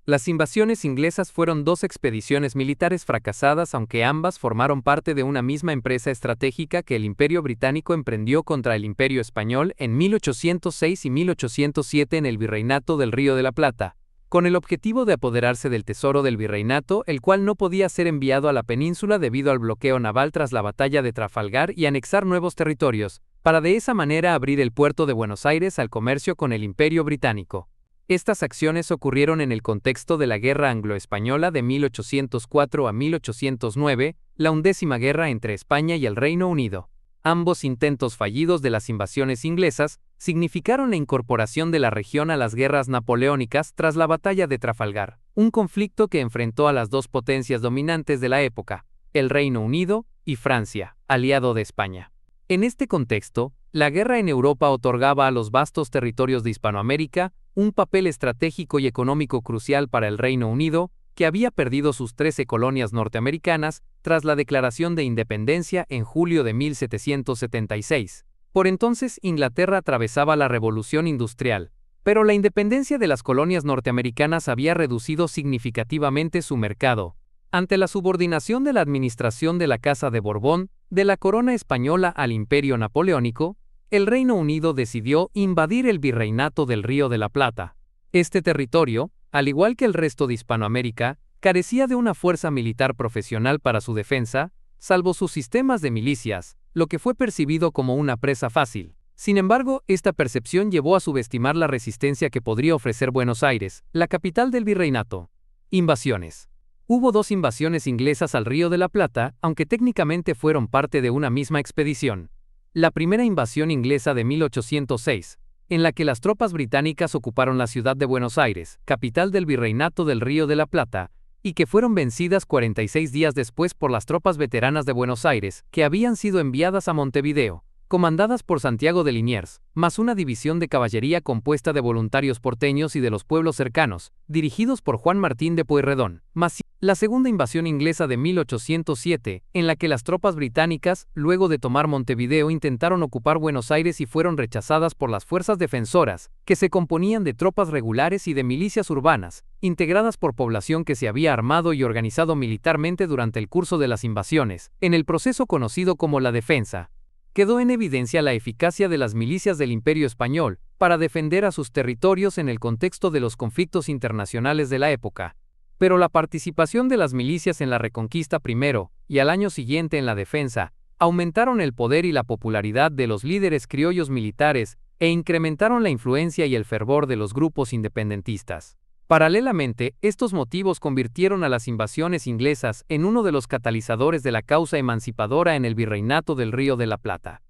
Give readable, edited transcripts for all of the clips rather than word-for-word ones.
Las invasiones inglesas fueron dos expediciones militares fracasadas, aunque ambas formaron parte de una misma empresa estratégica que el Imperio Británico emprendió contra el Imperio Español en 1806 y 1807 en el Virreinato del Río de la Plata, con el objetivo de apoderarse del tesoro del virreinato, el cual no podía ser enviado a la península debido al bloqueo naval tras la batalla de Trafalgar, y anexar nuevos territorios, para de esa manera abrir el puerto de Buenos Aires al comercio con el Imperio Británico. Estas acciones ocurrieron en el contexto de la Guerra Anglo-Española de 1804 a 1809, la 11ª guerra entre España y el Reino Unido. Ambos intentos fallidos de las invasiones inglesas significaron la incorporación de la región a las guerras napoleónicas tras la batalla de Trafalgar, un conflicto que enfrentó a las dos potencias dominantes de la época, el Reino Unido y Francia, aliado de España. En este contexto, la guerra en Europa otorgaba a los vastos territorios de Hispanoamérica un papel estratégico y económico crucial para el Reino Unido, que había perdido sus 13 colonias norteamericanas tras la declaración de independencia en julio de 1776. Por entonces, Inglaterra atravesaba la Revolución Industrial, pero la independencia de las colonias norteamericanas había reducido significativamente su mercado. Ante la subordinación de la administración de la Casa de Borbón, de la corona española al Imperio Napoleónico, el Reino Unido decidió invadir el Virreinato del Río de la Plata. Este territorio, al igual que el resto de Hispanoamérica, carecía de una fuerza militar profesional para su defensa, salvo sus sistemas de milicias, lo que fue percibido como una presa fácil. Sin embargo, esta percepción llevó a subestimar la resistencia que podría ofrecer Buenos Aires, la capital del virreinato. Invasiones. Hubo dos invasiones inglesas al Río de la Plata, aunque técnicamente fueron parte de una misma expedición. La primera invasión inglesa de 1806, en la que las tropas británicas ocuparon la ciudad de Buenos Aires, capital del Virreinato del Río de la Plata, y que fueron vencidas 46 días después por las tropas veteranas de Buenos Aires, que habían sido enviadas a Montevideo, comandadas por Santiago de Liniers, más una división de caballería compuesta de voluntarios porteños y de los pueblos cercanos, dirigidos por Juan Martín de Pueyrredón, más la segunda invasión inglesa de 1807, en la que las tropas británicas, luego de tomar Montevideo, intentaron ocupar Buenos Aires y fueron rechazadas por las fuerzas defensoras, que se componían de tropas regulares y de milicias urbanas, integradas por población que se había armado y organizado militarmente durante el curso de las invasiones, en el proceso conocido como la defensa. Quedó en evidencia la eficacia de las milicias del Imperio Español para defender a sus territorios en el contexto de los conflictos internacionales de la época. Pero la participación de las milicias en la Reconquista primero, y al año siguiente en la defensa, aumentaron el poder y la popularidad de los líderes criollos militares e incrementaron la influencia y el fervor de los grupos independentistas. Paralelamente, estos motivos convirtieron a las invasiones inglesas en uno de los catalizadores de la causa emancipadora en el Virreinato del Río de la Plata.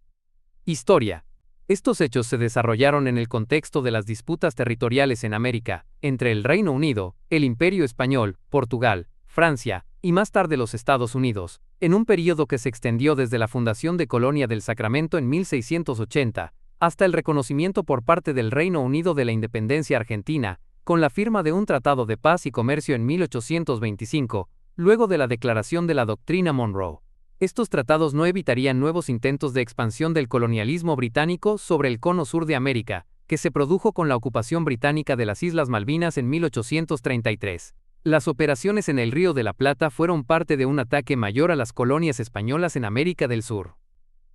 Historia. Estos hechos se desarrollaron en el contexto de las disputas territoriales en América, entre el Reino Unido, el Imperio Español, Portugal, Francia, y más tarde los Estados Unidos, en un período que se extendió desde la fundación de Colonia del Sacramento en 1680, hasta el reconocimiento por parte del Reino Unido de la independencia argentina, con la firma de un tratado de paz y comercio en 1825, luego de la declaración de la Doctrina Monroe. Estos tratados no evitarían nuevos intentos de expansión del colonialismo británico sobre el cono sur de América, que se produjo con la ocupación británica de las Islas Malvinas en 1833. Las operaciones en el Río de la Plata fueron parte de un ataque mayor a las colonias españolas en América del Sur.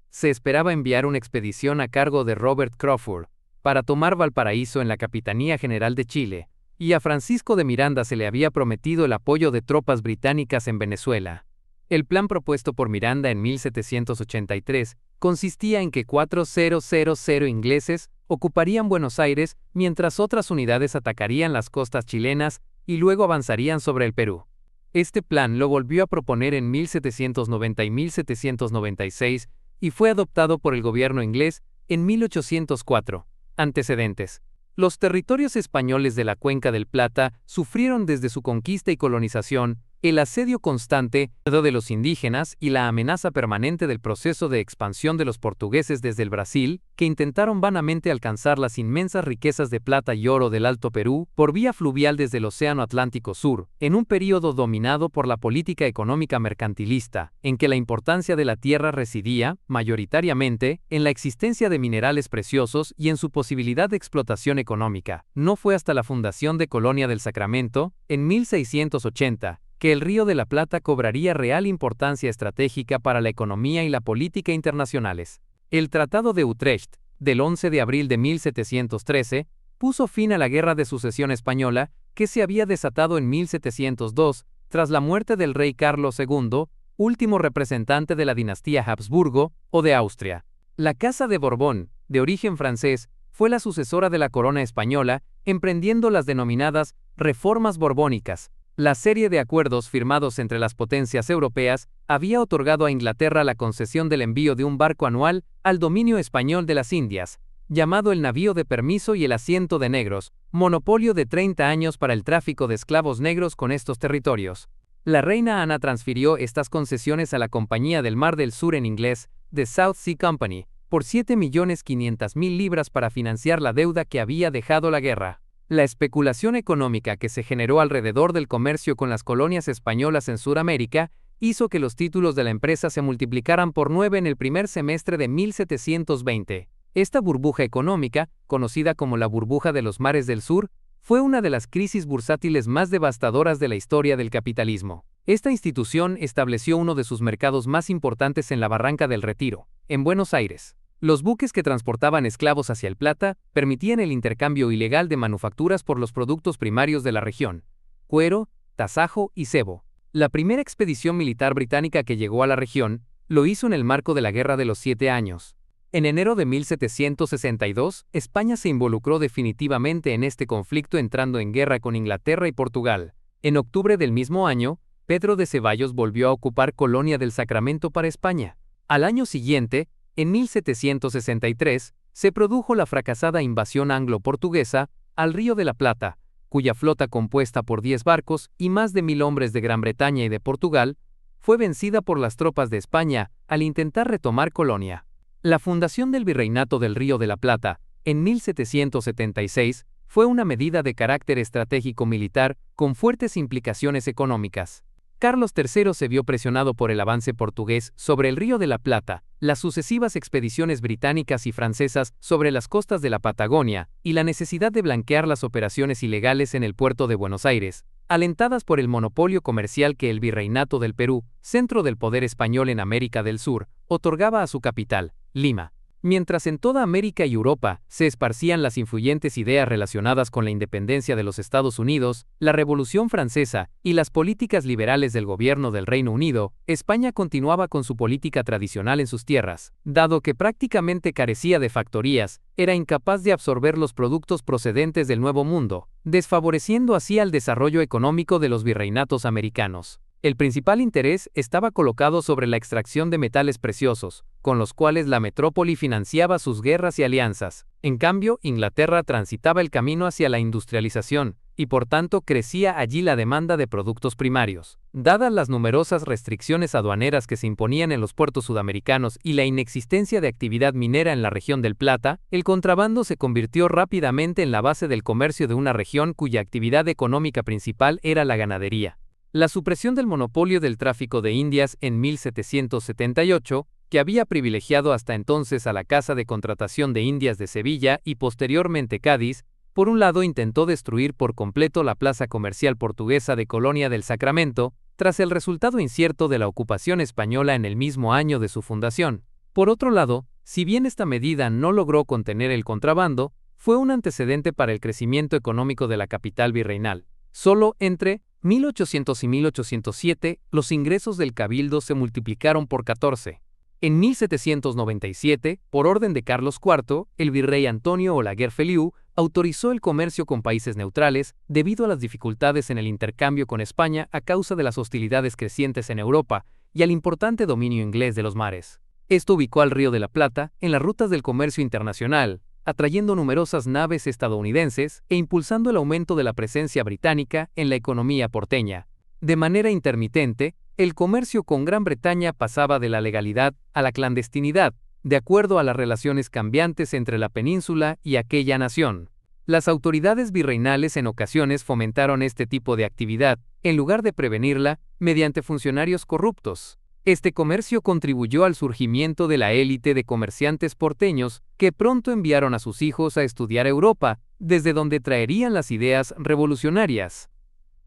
Se esperaba enviar una expedición a cargo de Robert Crawford para tomar Valparaíso en la Capitanía General de Chile, y a Francisco de Miranda se le había prometido el apoyo de tropas británicas en Venezuela. El plan propuesto por Miranda en 1783 consistía en que 4,000 ingleses ocuparían Buenos Aires, mientras otras unidades atacarían las costas chilenas y luego avanzarían sobre el Perú. Este plan lo volvió a proponer en 1790 y 1796 y fue adoptado por el gobierno inglés en 1804. Antecedentes. Los territorios españoles de la Cuenca del Plata sufrieron desde su conquista y colonización El asedio constante de los indígenas y la amenaza permanente del proceso de expansión de los portugueses desde el Brasil, que intentaron vanamente alcanzar las inmensas riquezas de plata y oro del Alto Perú por vía fluvial desde el Océano Atlántico Sur, en un período dominado por la política económica mercantilista, en que la importancia de la tierra residía, mayoritariamente, en la existencia de minerales preciosos y en su posibilidad de explotación económica. No fue hasta la fundación de Colonia del Sacramento, en 1680, que el Río de la Plata cobraría real importancia estratégica para la economía y la política internacionales. El Tratado de Utrecht, del 11 de abril de 1713, puso fin a la Guerra de Sucesión Española, que se había desatado en 1702, tras la muerte del rey Carlos II, último representante de la dinastía Habsburgo, o de Austria. La Casa de Borbón, de origen francés, fue la sucesora de la corona española, emprendiendo las denominadas reformas borbónicas. La serie de acuerdos firmados entre las potencias europeas había otorgado a Inglaterra la concesión del envío de un barco anual al dominio español de las Indias, llamado el Navío de Permiso y el Asiento de Negros, monopolio de 30 años para el tráfico de esclavos negros con estos territorios. La reina Ana transfirió estas concesiones a la Compañía del Mar del Sur en inglés, The South Sea Company, por 7.500.000 libras para financiar la deuda que había dejado la guerra. La especulación económica que se generó alrededor del comercio con las colonias españolas en Sudamérica hizo que los títulos de la empresa se multiplicaran por 9 en el primer semestre de 1720. Esta burbuja económica, conocida como la burbuja de los mares del sur, fue una de las crisis bursátiles más devastadoras de la historia del capitalismo. Esta institución estableció uno de sus mercados más importantes en la Barranca del Retiro, en Buenos Aires. Los buques que transportaban esclavos hacia el Plata permitían el intercambio ilegal de manufacturas por los productos primarios de la región: cuero, tasajo y cebo. La primera expedición militar británica que llegó a la región lo hizo en el marco de la Guerra de los 7 Años. En enero de 1762, España se involucró definitivamente en este conflicto entrando en guerra con Inglaterra y Portugal. En octubre del mismo año, Pedro de Ceballos volvió a ocupar Colonia del Sacramento para España. Al año siguiente, en 1763, se produjo la fracasada invasión anglo-portuguesa al Río de la Plata, cuya flota compuesta por 10 barcos y más de 1.000 hombres de Gran Bretaña y de Portugal, fue vencida por las tropas de España al intentar retomar Colonia. La fundación del Virreinato del Río de la Plata, en 1776, fue una medida de carácter estratégico militar con fuertes implicaciones económicas. Carlos III se vio presionado por el avance portugués sobre el Río de la Plata, las sucesivas expediciones británicas y francesas sobre las costas de la Patagonia y la necesidad de blanquear las operaciones ilegales en el puerto de Buenos Aires, alentadas por el monopolio comercial que el Virreinato del Perú, centro del poder español en América del Sur, otorgaba a su capital, Lima. Mientras en toda América y Europa se esparcían las influyentes ideas relacionadas con la independencia de los Estados Unidos, la Revolución Francesa y las políticas liberales del gobierno del Reino Unido, España continuaba con su política tradicional en sus tierras. Dado que prácticamente carecía de factorías, era incapaz de absorber los productos procedentes del Nuevo Mundo, desfavoreciendo así al desarrollo económico de los virreinatos americanos. El principal interés estaba colocado sobre la extracción de metales preciosos, con los cuales la metrópoli financiaba sus guerras y alianzas. En cambio, Inglaterra transitaba el camino hacia la industrialización, y por tanto crecía allí la demanda de productos primarios. Dadas las numerosas restricciones aduaneras que se imponían en los puertos sudamericanos y la inexistencia de actividad minera en la región del Plata, el contrabando se convirtió rápidamente en la base del comercio de una región cuya actividad económica principal era la ganadería. La supresión del monopolio del tráfico de Indias en 1778, que había privilegiado hasta entonces a la Casa de Contratación de Indias de Sevilla y posteriormente Cádiz, por un lado intentó destruir por completo la plaza comercial portuguesa de Colonia del Sacramento, tras el resultado incierto de la ocupación española en el mismo año de su fundación. Por otro lado, si bien esta medida no logró contener el contrabando, fue un antecedente para el crecimiento económico de la capital virreinal. Solo entre 1800 y 1807, los ingresos del cabildo se multiplicaron por 14. En 1797, por orden de Carlos IV, el virrey Antonio Olaguer Feliú autorizó el comercio con países neutrales debido a las dificultades en el intercambio con España a causa de las hostilidades crecientes en Europa y al importante dominio inglés de los mares. Esto ubicó al Río de la Plata en las rutas del comercio internacional, atrayendo numerosas naves estadounidenses e impulsando el aumento de la presencia británica en la economía porteña. De manera intermitente, el comercio con Gran Bretaña pasaba de la legalidad a la clandestinidad, de acuerdo a las relaciones cambiantes entre la península y aquella nación. Las autoridades virreinales en ocasiones fomentaron este tipo de actividad, en lugar de prevenirla, mediante funcionarios corruptos. Este comercio contribuyó al surgimiento de la élite de comerciantes porteños que pronto enviaron a sus hijos a estudiar Europa, desde donde traerían las ideas revolucionarias.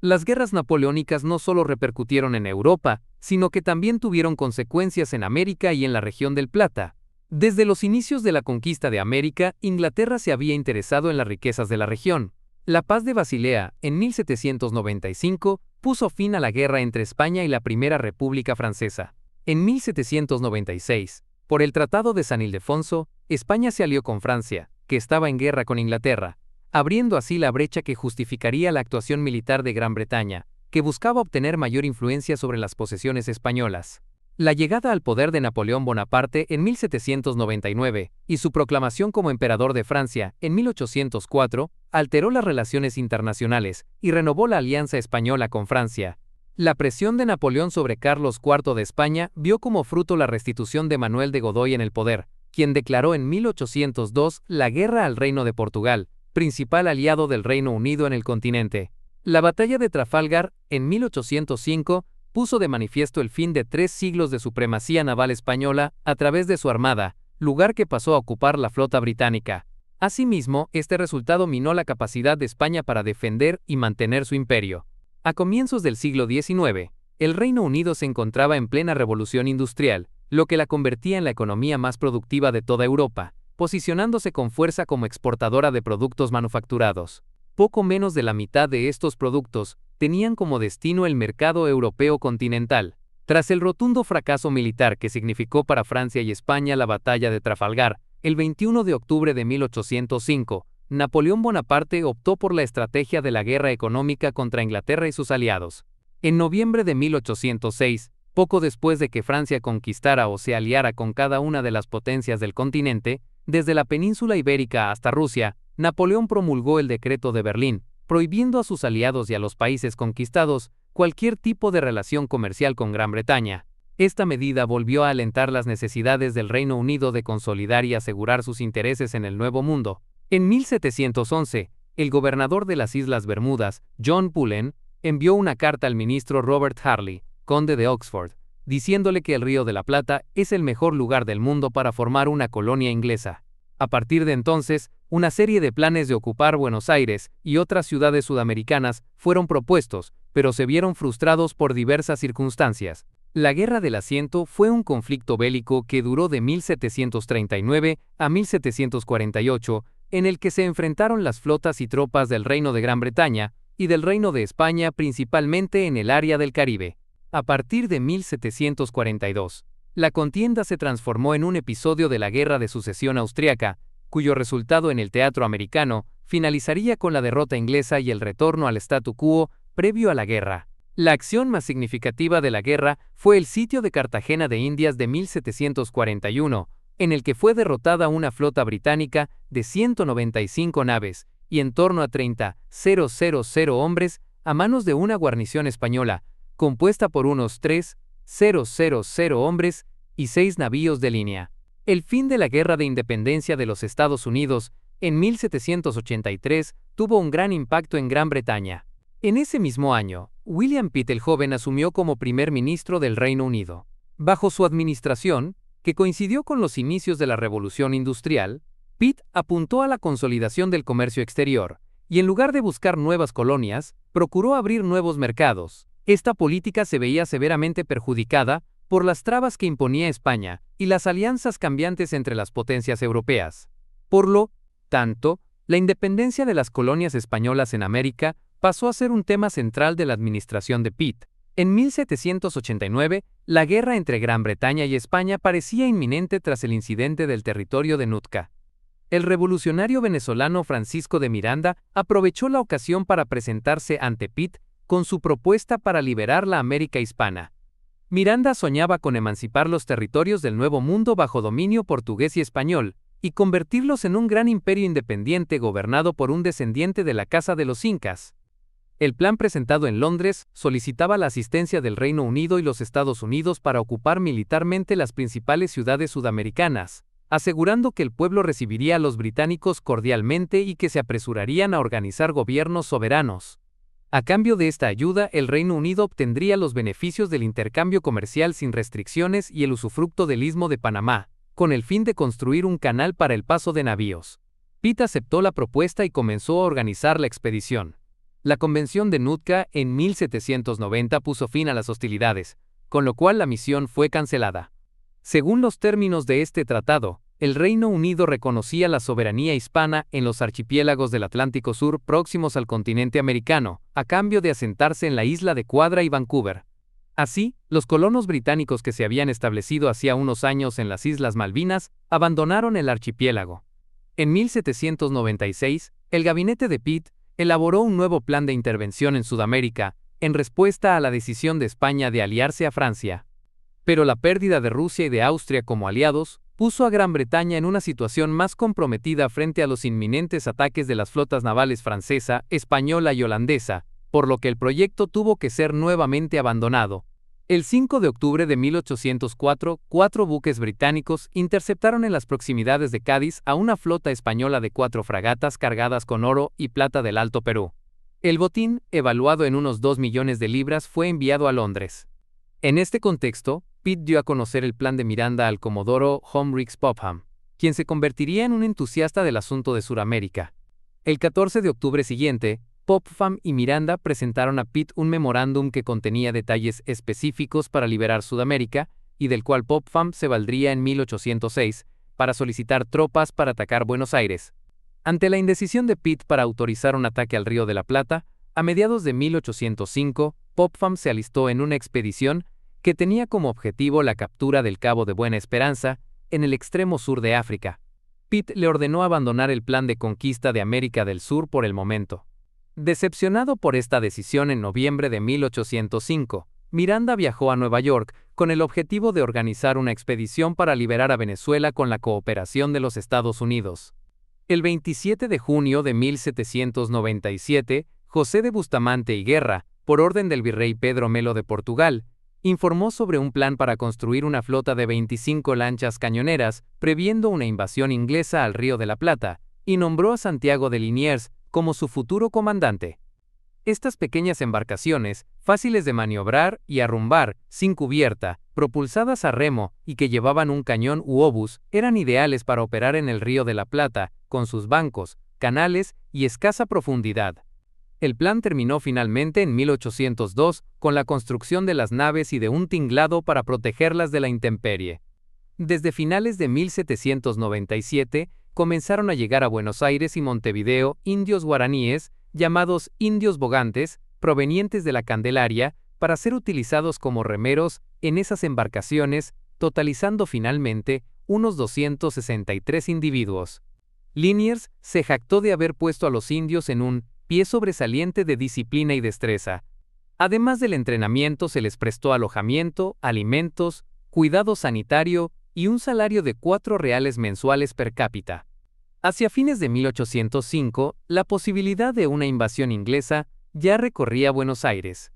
Las guerras napoleónicas no solo repercutieron en Europa, sino que también tuvieron consecuencias en América y en la región del Plata. Desde los inicios de la conquista de América, Inglaterra se había interesado en las riquezas de la región. La Paz de Basilea, en 1795, puso fin a la guerra entre España y la Primera República Francesa. En 1796, por el Tratado de San Ildefonso, España se alió con Francia, que estaba en guerra con Inglaterra, abriendo así la brecha que justificaría la actuación militar de Gran Bretaña, que buscaba obtener mayor influencia sobre las posesiones españolas. La llegada al poder de Napoleón Bonaparte en 1799 y su proclamación como emperador de Francia en 1804 alteró las relaciones internacionales y renovó la alianza española con Francia. La presión de Napoleón sobre Carlos IV de España vio como fruto la restitución de Manuel de Godoy en el poder, quien declaró en 1802 la guerra al Reino de Portugal, principal aliado del Reino Unido en el continente. La batalla de Trafalgar, en 1805, puso de manifiesto el fin de 3 siglos de supremacía naval española a través de su armada, lugar que pasó a ocupar la flota británica. Asimismo, este resultado minó la capacidad de España para defender y mantener su imperio. A comienzos del siglo XIX, el Reino Unido se encontraba en plena revolución industrial, lo que la convertía en la economía más productiva de toda Europa, posicionándose con fuerza como exportadora de productos manufacturados. Poco menos de la mitad de estos productos tenían como destino el mercado europeo continental. Tras el rotundo fracaso militar que significó para Francia y España la batalla de Trafalgar, el 21 de octubre de 1805, Napoleón Bonaparte optó por la estrategia de la guerra económica contra Inglaterra y sus aliados. En noviembre de 1806, poco después de que Francia conquistara o se aliara con cada una de las potencias del continente, desde la península ibérica hasta Rusia, Napoleón promulgó el Decreto de Berlín, prohibiendo a sus aliados y a los países conquistados cualquier tipo de relación comercial con Gran Bretaña. Esta medida volvió a alentar las necesidades del Reino Unido de consolidar y asegurar sus intereses en el Nuevo Mundo. En 1711, el gobernador de las Islas Bermudas, John Bullen, envió una carta al ministro Robert Harley, conde de Oxford, diciéndole que el Río de la Plata es el mejor lugar del mundo para formar una colonia inglesa. A partir de entonces, una serie de planes de ocupar Buenos Aires y otras ciudades sudamericanas fueron propuestos, pero se vieron frustrados por diversas circunstancias. La Guerra del Asiento fue un conflicto bélico que duró de 1739 a 1748, en el que se enfrentaron las flotas y tropas del Reino de Gran Bretaña y del Reino de España principalmente en el área del Caribe. A partir de 1742, la contienda se transformó en un episodio de la Guerra de Sucesión Austriaca, cuyo resultado en el teatro americano finalizaría con la derrota inglesa y el retorno al statu quo previo a la guerra. La acción más significativa de la guerra fue el sitio de Cartagena de Indias de 1741, en el que fue derrotada una flota británica de 195 naves y en torno a 30,000 hombres a manos de una guarnición española, compuesta por unos 3,000 hombres y 6 navíos de línea. El fin de la Guerra de Independencia de los Estados Unidos, en 1783, tuvo un gran impacto en Gran Bretaña. En ese mismo año, William Pitt el Joven asumió como primer ministro del Reino Unido. Bajo su administración, que coincidió con los inicios de la Revolución Industrial, Pitt apuntó a la consolidación del comercio exterior, y en lugar de buscar nuevas colonias, procuró abrir nuevos mercados. Esta política se veía severamente perjudicada por las trabas que imponía España y las alianzas cambiantes entre las potencias europeas. Por lo tanto, la independencia de las colonias españolas en América pasó a ser un tema central de la administración de Pitt. En 1789, la guerra entre Gran Bretaña y España parecía inminente tras el incidente del territorio de Nootka. El revolucionario venezolano Francisco de Miranda aprovechó la ocasión para presentarse ante Pitt con su propuesta para liberar la América hispana. Miranda soñaba con emancipar los territorios del Nuevo Mundo bajo dominio portugués y español, y convertirlos en un gran imperio independiente gobernado por un descendiente de la Casa de los Incas. El plan presentado en Londres solicitaba la asistencia del Reino Unido y los Estados Unidos para ocupar militarmente las principales ciudades sudamericanas, asegurando que el pueblo recibiría a los británicos cordialmente y que se apresurarían a organizar gobiernos soberanos. A cambio de esta ayuda, el Reino Unido obtendría los beneficios del intercambio comercial sin restricciones y el usufructo del Istmo de Panamá, con el fin de construir un canal para el paso de navíos. Pitt aceptó la propuesta y comenzó a organizar la expedición. La Convención de Nootka en 1790 puso fin a las hostilidades, con lo cual la misión fue cancelada. Según los términos de este tratado, el Reino Unido reconocía la soberanía hispana en los archipiélagos del Atlántico Sur próximos al continente americano, a cambio de asentarse en la isla de Quadra y Vancouver. Así, los colonos británicos que se habían establecido hacía unos años en las Islas Malvinas abandonaron el archipiélago. En 1796, el gabinete de Pitt elaboró un nuevo plan de intervención en Sudamérica, en respuesta a la decisión de España de aliarse a Francia. Pero la pérdida de Rusia y de Austria como aliados puso a Gran Bretaña en una situación más comprometida frente a los inminentes ataques de las flotas navales francesa, española y holandesa, por lo que el proyecto tuvo que ser nuevamente abandonado. El 5 de octubre de 1804, 4 buques británicos interceptaron en las proximidades de Cádiz a una flota española de 4 fragatas cargadas con oro y plata del Alto Perú. El botín, evaluado en unos 2 millones de libras, fue enviado a Londres. En este contexto, Pitt dio a conocer el plan de Miranda al comodoro Hendricks Popham, quien se convertiría en un entusiasta del asunto de Sudamérica. El 14 de octubre siguiente, Popham y Miranda presentaron a Pitt un memorándum que contenía detalles específicos para liberar Sudamérica, y del cual Popham se valdría en 1806 para solicitar tropas para atacar Buenos Aires. Ante la indecisión de Pitt para autorizar un ataque al Río de la Plata, a mediados de 1805, Popham se alistó en una expedición que tenía como objetivo la captura del Cabo de Buena Esperanza, en el extremo sur de África. Pitt le ordenó abandonar el plan de conquista de América del Sur por el momento. Decepcionado por esta decisión en noviembre de 1805, Miranda viajó a Nueva York con el objetivo de organizar una expedición para liberar a Venezuela con la cooperación de los Estados Unidos. El 27 de junio de 1797, José de Bustamante y Guerra, por orden del virrey Pedro Melo de Portugal, informó sobre un plan para construir una flota de 25 lanchas cañoneras, previendo una invasión inglesa al Río de la Plata, y nombró a Santiago de Liniers como su futuro comandante. Estas pequeñas embarcaciones, fáciles de maniobrar y arrumbar, sin cubierta, propulsadas a remo y que llevaban un cañón u obús, eran ideales para operar en el Río de la Plata, con sus bancos, canales y escasa profundidad. El plan terminó finalmente en 1802 con la construcción de las naves y de un tinglado para protegerlas de la intemperie. Desde finales de 1797 comenzaron a llegar a Buenos Aires y Montevideo indios guaraníes, llamados indios bogantes, provenientes de la Candelaria, para ser utilizados como remeros en esas embarcaciones, totalizando finalmente unos 263 individuos. Liniers se jactó de haber puesto a los indios en un pie sobresaliente de disciplina y destreza. Además del entrenamiento, se les prestó alojamiento, alimentos, cuidado sanitario y un salario de 4 reales mensuales per cápita. Hacia fines de 1805, la posibilidad de una invasión inglesa ya recorría Buenos Aires.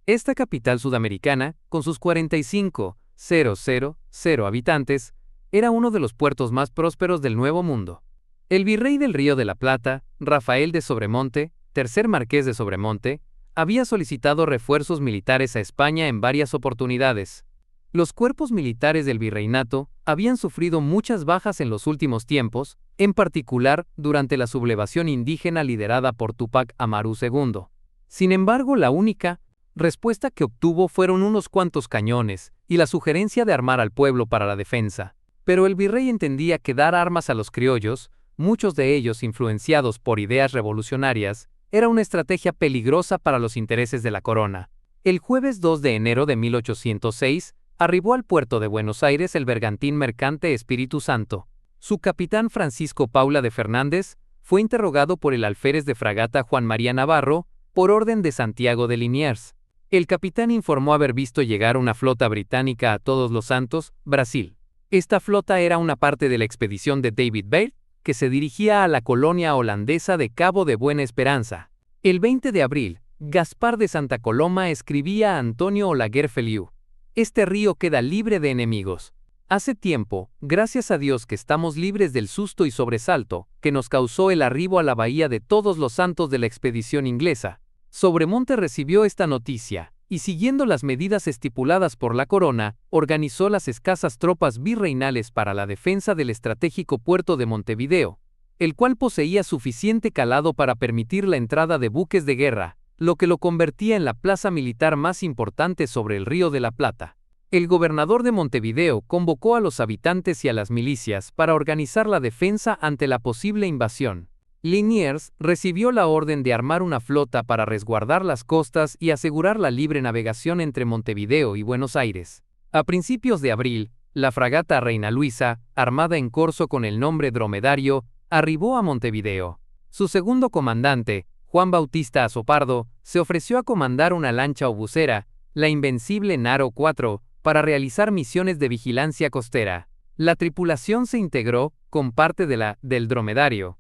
Esta capital sudamericana, con sus 45,000 habitantes, era uno de los puertos más prósperos del Nuevo Mundo. El virrey del Río de la Plata, Rafael de Sobremonte, tercer marqués de Sobremonte, había solicitado refuerzos militares a España en varias oportunidades. Los cuerpos militares del virreinato habían sufrido muchas bajas en los últimos tiempos, en particular durante la sublevación indígena liderada por Túpac Amaru II. Sin embargo, la única respuesta que obtuvo fueron unos cuantos cañones y la sugerencia de armar al pueblo para la defensa. Pero el virrey entendía que dar armas a los criollos, muchos de ellos influenciados por ideas revolucionarias, era una estrategia peligrosa para los intereses de la corona. El jueves 2 de enero de 1806, arribó al puerto de Buenos Aires el bergantín mercante Espíritu Santo. Su capitán Francisco Paula de Fernández fue interrogado por el alférez de fragata Juan María Navarro, por orden de Santiago de Liniers. El capitán informó haber visto llegar una flota británica a Todos los Santos, Brasil. Esta flota era una parte de la expedición de David Baird, que se dirigía a la colonia holandesa de Cabo de Buena Esperanza. El 20 de abril, Gaspar de Santa Coloma escribía a Antonio Olaguer Feliú: "Este río queda libre de enemigos. Hace tiempo, gracias a Dios que estamos libres del susto y sobresalto que nos causó el arribo a la bahía de Todos los Santos de la expedición inglesa. Sobremonte recibió esta noticia, y siguiendo las medidas estipuladas por la corona, organizó las escasas tropas virreinales para la defensa del estratégico puerto de Montevideo, el cual poseía suficiente calado para permitir la entrada de buques de guerra, lo que lo convertía en la plaza militar más importante sobre el Río de la Plata. El gobernador de Montevideo convocó a los habitantes y a las milicias para organizar la defensa ante la posible invasión. Liniers recibió la orden de armar una flota para resguardar las costas y asegurar la libre navegación entre Montevideo y Buenos Aires. A principios de abril, la fragata Reina Luisa, armada en corso con el nombre Dromedario, arribó a Montevideo. Su segundo comandante, Juan Bautista Azopardo, se ofreció a comandar una lancha obucera, la Invencible Naro IV, para realizar misiones de vigilancia costera. La tripulación se integró, con parte del Dromedario,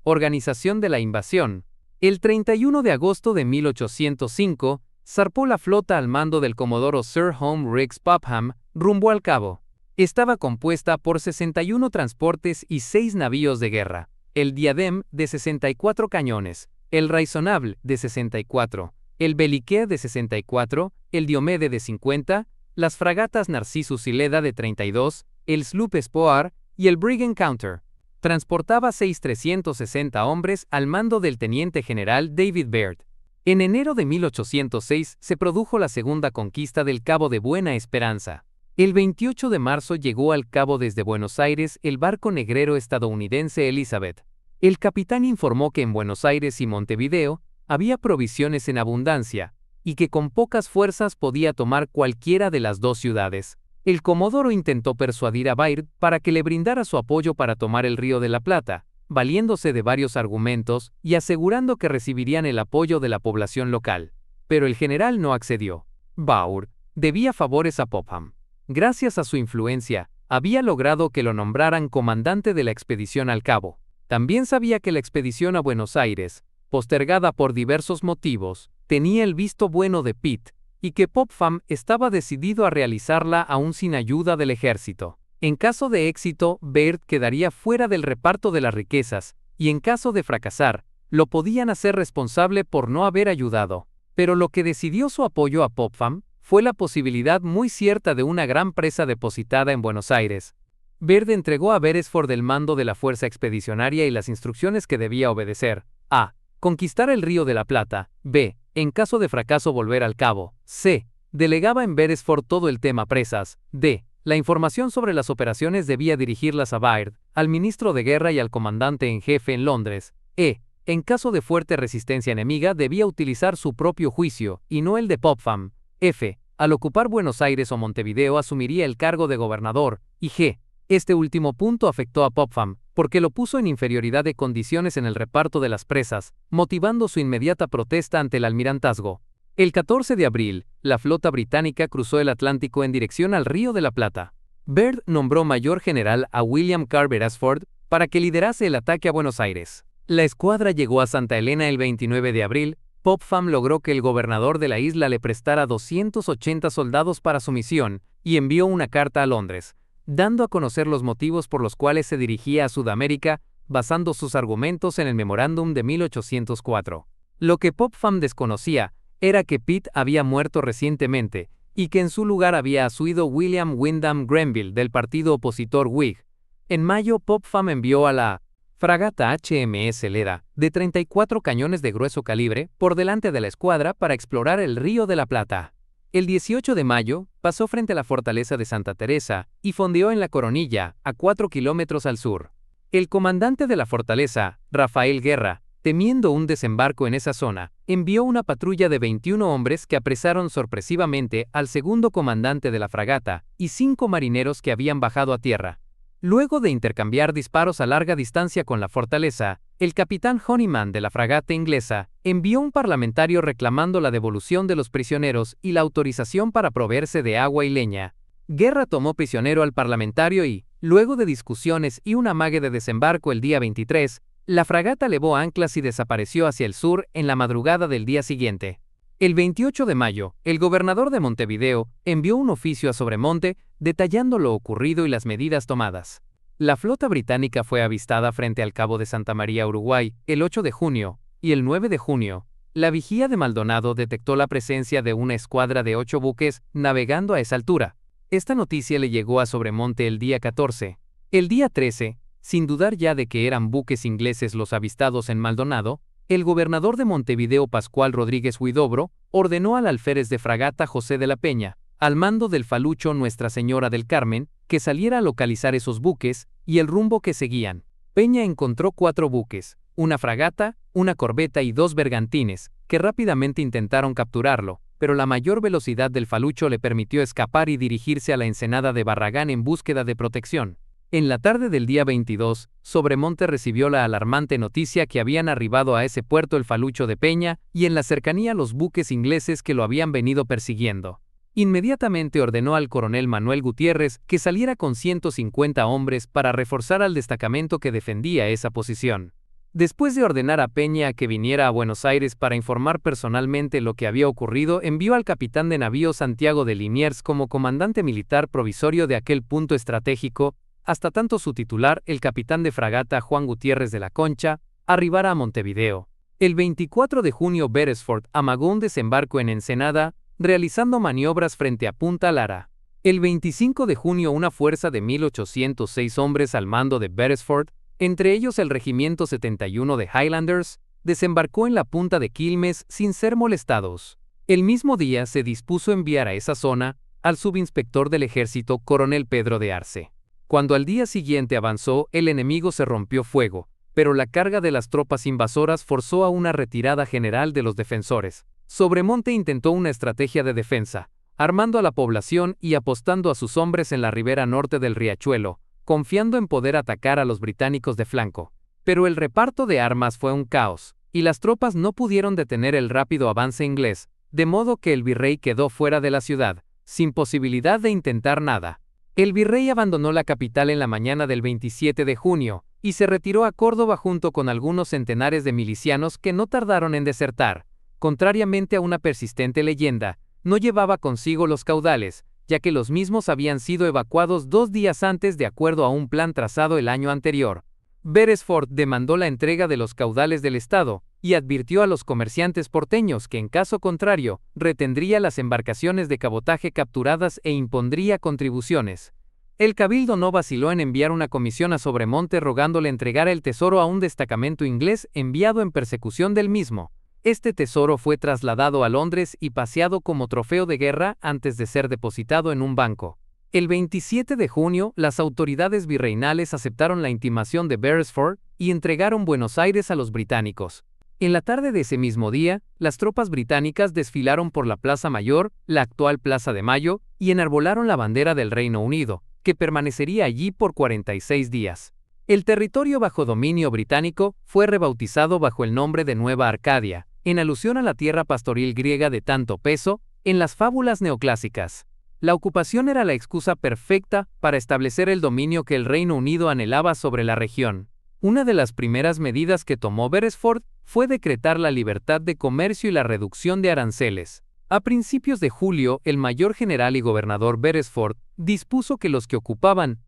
organización de la invasión. El 31 de agosto de 1805, zarpó la flota al mando del comodoro Sir Home Riggs Popham, rumbo al Cabo. Estaba compuesta por 61 transportes y 6 navíos de guerra: el Diadem, de 64 cañones, el Raisonnable, de 64, el Belliquet, de 64, el Diomede, de 50, las fragatas Narcissus y Leda, de 32, el sloop Espoir y el brig Encounter. Transportaba 360 hombres al mando del teniente general David Baird. En enero de 1806 se produjo la segunda conquista del Cabo de Buena Esperanza. El 28 de marzo llegó al Cabo desde Buenos Aires el barco negrero estadounidense Elizabeth. El capitán informó que en Buenos Aires y Montevideo había provisiones en abundancia, y que con pocas fuerzas podía tomar cualquiera de las dos ciudades. El comodoro intentó persuadir a Baird para que le brindara su apoyo para tomar el Río de la Plata, valiéndose de varios argumentos y asegurando que recibirían el apoyo de la población local. Pero el general no accedió. Baird debía favores a Popham. Gracias a su influencia, había logrado que lo nombraran comandante de la expedición al Cabo. También sabía que la expedición a Buenos Aires, postergada por diversos motivos, tenía el visto bueno de Pitt, y que Popham estaba decidido a realizarla aún sin ayuda del ejército. En caso de éxito, Baird quedaría fuera del reparto de las riquezas, y en caso de fracasar, lo podían hacer responsable por no haber ayudado. Pero lo que decidió su apoyo a Popham fue la posibilidad muy cierta de una gran presa depositada en Buenos Aires. Baird entregó a Beresford el mando de la fuerza expedicionaria y las instrucciones que debía obedecer: a. Conquistar el Río de la Plata; b. En caso de fracaso volver al Cabo; c. Delegaba en Beresford todo el tema presas; d. La información sobre las operaciones debía dirigirlas a Baird, al ministro de guerra y al comandante en jefe en Londres; e. En caso de fuerte resistencia enemiga debía utilizar su propio juicio, y no el de Popham; f. Al ocupar Buenos Aires o Montevideo asumiría el cargo de gobernador; y g. Este último punto afectó a Popham, porque lo puso en inferioridad de condiciones en el reparto de las presas, motivando su inmediata protesta ante el almirantazgo. El 14 de abril, la flota británica cruzó el Atlántico en dirección al Río de la Plata. Baird nombró mayor general a William Carr Beresford para que liderase el ataque a Buenos Aires. La escuadra llegó a Santa Elena el 29 de abril. Popham logró que el gobernador de la isla le prestara 280 soldados para su misión, y envió una carta a Londres, dando a conocer los motivos por los cuales se dirigía a Sudamérica, basando sus argumentos en el memorándum de 1804. Lo que Popham desconocía era que Pitt había muerto recientemente, y que en su lugar había asuido William Wyndham Grenville del partido opositor Whig. En mayo, Popham envió a la fragata HMS Leda, de 34 cañones de grueso calibre, por delante de la escuadra para explorar el Río de la Plata. El 18 de mayo, pasó frente a la fortaleza de Santa Teresa y fondeó en la Coronilla, a 4 kilómetros al sur. El comandante de la fortaleza, Rafael Guerra, temiendo un desembarco en esa zona, envió una patrulla de 21 hombres que apresaron sorpresivamente al segundo comandante de la fragata y 5 marineros que habían bajado a tierra. Luego de intercambiar disparos a larga distancia con la fortaleza, el capitán Honeyman de la fragata inglesa envió un parlamentario reclamando la devolución de los prisioneros y la autorización para proveerse de agua y leña. Guerra tomó prisionero al parlamentario y, luego de discusiones y un amague de desembarco el día 23, La fragata levó anclas y desapareció hacia el sur en la madrugada del día siguiente. El 28 de mayo, el gobernador de Montevideo envió un oficio a Sobremonte detallando lo ocurrido y las medidas tomadas. La flota británica fue avistada frente al Cabo de Santa María, Uruguay, el 8 de junio, y el 9 de junio, la vigía de Maldonado detectó la presencia de una escuadra de 8 buques navegando a esa altura. Esta noticia le llegó a Sobremonte el día 14. El día 13, sin dudar ya de que eran buques ingleses los avistados en Maldonado, el gobernador de Montevideo, Pascual Rodríguez Huidobro, ordenó al alférez de fragata José de la Peña, al mando del falucho Nuestra Señora del Carmen, que saliera a localizar esos buques y el rumbo que seguían. Peña encontró 4 buques, una fragata, una corbeta y 2 bergantines, que rápidamente intentaron capturarlo, pero la mayor velocidad del falucho le permitió escapar y dirigirse a la ensenada de Barragán en búsqueda de protección. En la tarde del día 22, Sobremonte recibió la alarmante noticia que habían arribado a ese puerto el falucho de Peña y en la cercanía los buques ingleses que lo habían venido persiguiendo. Inmediatamente ordenó al coronel Manuel Gutiérrez que saliera con 150 hombres para reforzar al destacamento que defendía esa posición. Después de ordenar a Peña que viniera a Buenos Aires para informar personalmente lo que había ocurrido, envió al capitán de navío Santiago de Liniers como comandante militar provisorio de aquel punto estratégico, hasta tanto su titular, el capitán de fragata Juan Gutiérrez de la Concha, arribara a Montevideo. El 24 de junio Beresford amagó un desembarco en Ensenada, realizando maniobras frente a Punta Lara. El 25 de junio una fuerza de 1.806 hombres al mando de Beresford, entre ellos el regimiento 71 de Highlanders, desembarcó en la punta de Quilmes sin ser molestados. El mismo día se dispuso enviar a esa zona al subinspector del ejército, coronel Pedro de Arce. Cuando al día siguiente avanzó, el enemigo se rompió fuego, pero la carga de las tropas invasoras forzó a una retirada general de los defensores. Sobremonte intentó una estrategia de defensa, armando a la población y apostando a sus hombres en la ribera norte del riachuelo, confiando en poder atacar a los británicos de flanco. Pero el reparto de armas fue un caos, y las tropas no pudieron detener el rápido avance inglés, de modo que el virrey quedó fuera de la ciudad, sin posibilidad de intentar nada. El virrey abandonó la capital en la mañana del 27 de junio, y se retiró a Córdoba junto con algunos centenares de milicianos que no tardaron en desertar. Contrariamente a una persistente leyenda, no llevaba consigo los caudales, ya que los mismos habían sido evacuados 2 días antes de acuerdo a un plan trazado el año anterior. Beresford demandó la entrega de los caudales del Estado, y advirtió a los comerciantes porteños que en caso contrario, retendría las embarcaciones de cabotaje capturadas e impondría contribuciones. El cabildo no vaciló en enviar una comisión a Sobremonte rogándole entregar el tesoro a un destacamento inglés enviado en persecución del mismo. Este tesoro fue trasladado a Londres y paseado como trofeo de guerra antes de ser depositado en un banco. El 27 de junio, las autoridades virreinales aceptaron la intimación de Beresford y entregaron Buenos Aires a los británicos. En la tarde de ese mismo día, las tropas británicas desfilaron por la Plaza Mayor, la actual Plaza de Mayo, y enarbolaron la bandera del Reino Unido, que permanecería allí por 46 días. El territorio bajo dominio británico fue rebautizado bajo el nombre de Nueva Arcadia, en alusión a la tierra pastoril griega de tanto peso en las fábulas neoclásicas. La ocupación era la excusa perfecta para establecer el dominio que el Reino Unido anhelaba sobre la región. Una de las primeras medidas que tomó Beresford fue decretar la libertad de comercio y la reducción de aranceles. A principios de julio, el mayor general y gobernador Beresford dispuso que los que ocupaban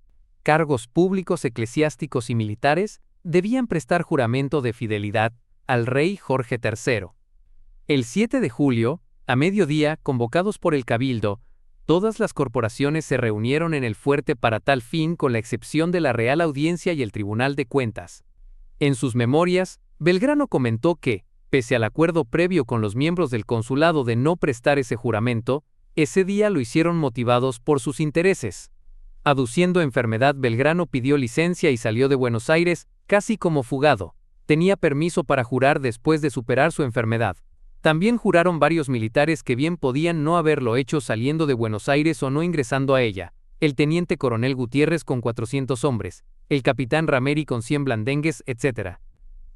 cargos públicos, eclesiásticos y militares debían prestar juramento de fidelidad al rey Jorge III. El 7 de julio, a mediodía, convocados por el cabildo, todas las corporaciones se reunieron en el fuerte para tal fin con la excepción de la Real Audiencia y el Tribunal de Cuentas. En sus memorias, Belgrano comentó que, pese al acuerdo previo con los miembros del consulado de no prestar ese juramento, ese día lo hicieron motivados por sus intereses. Aduciendo enfermedad, Belgrano pidió licencia y salió de Buenos Aires, casi como fugado. Tenía permiso para jurar después de superar su enfermedad. También juraron varios militares que bien podían no haberlo hecho saliendo de Buenos Aires o no ingresando a ella. El teniente coronel Gutiérrez con 400 hombres, el capitán Rameri con 100 blandengues, etc.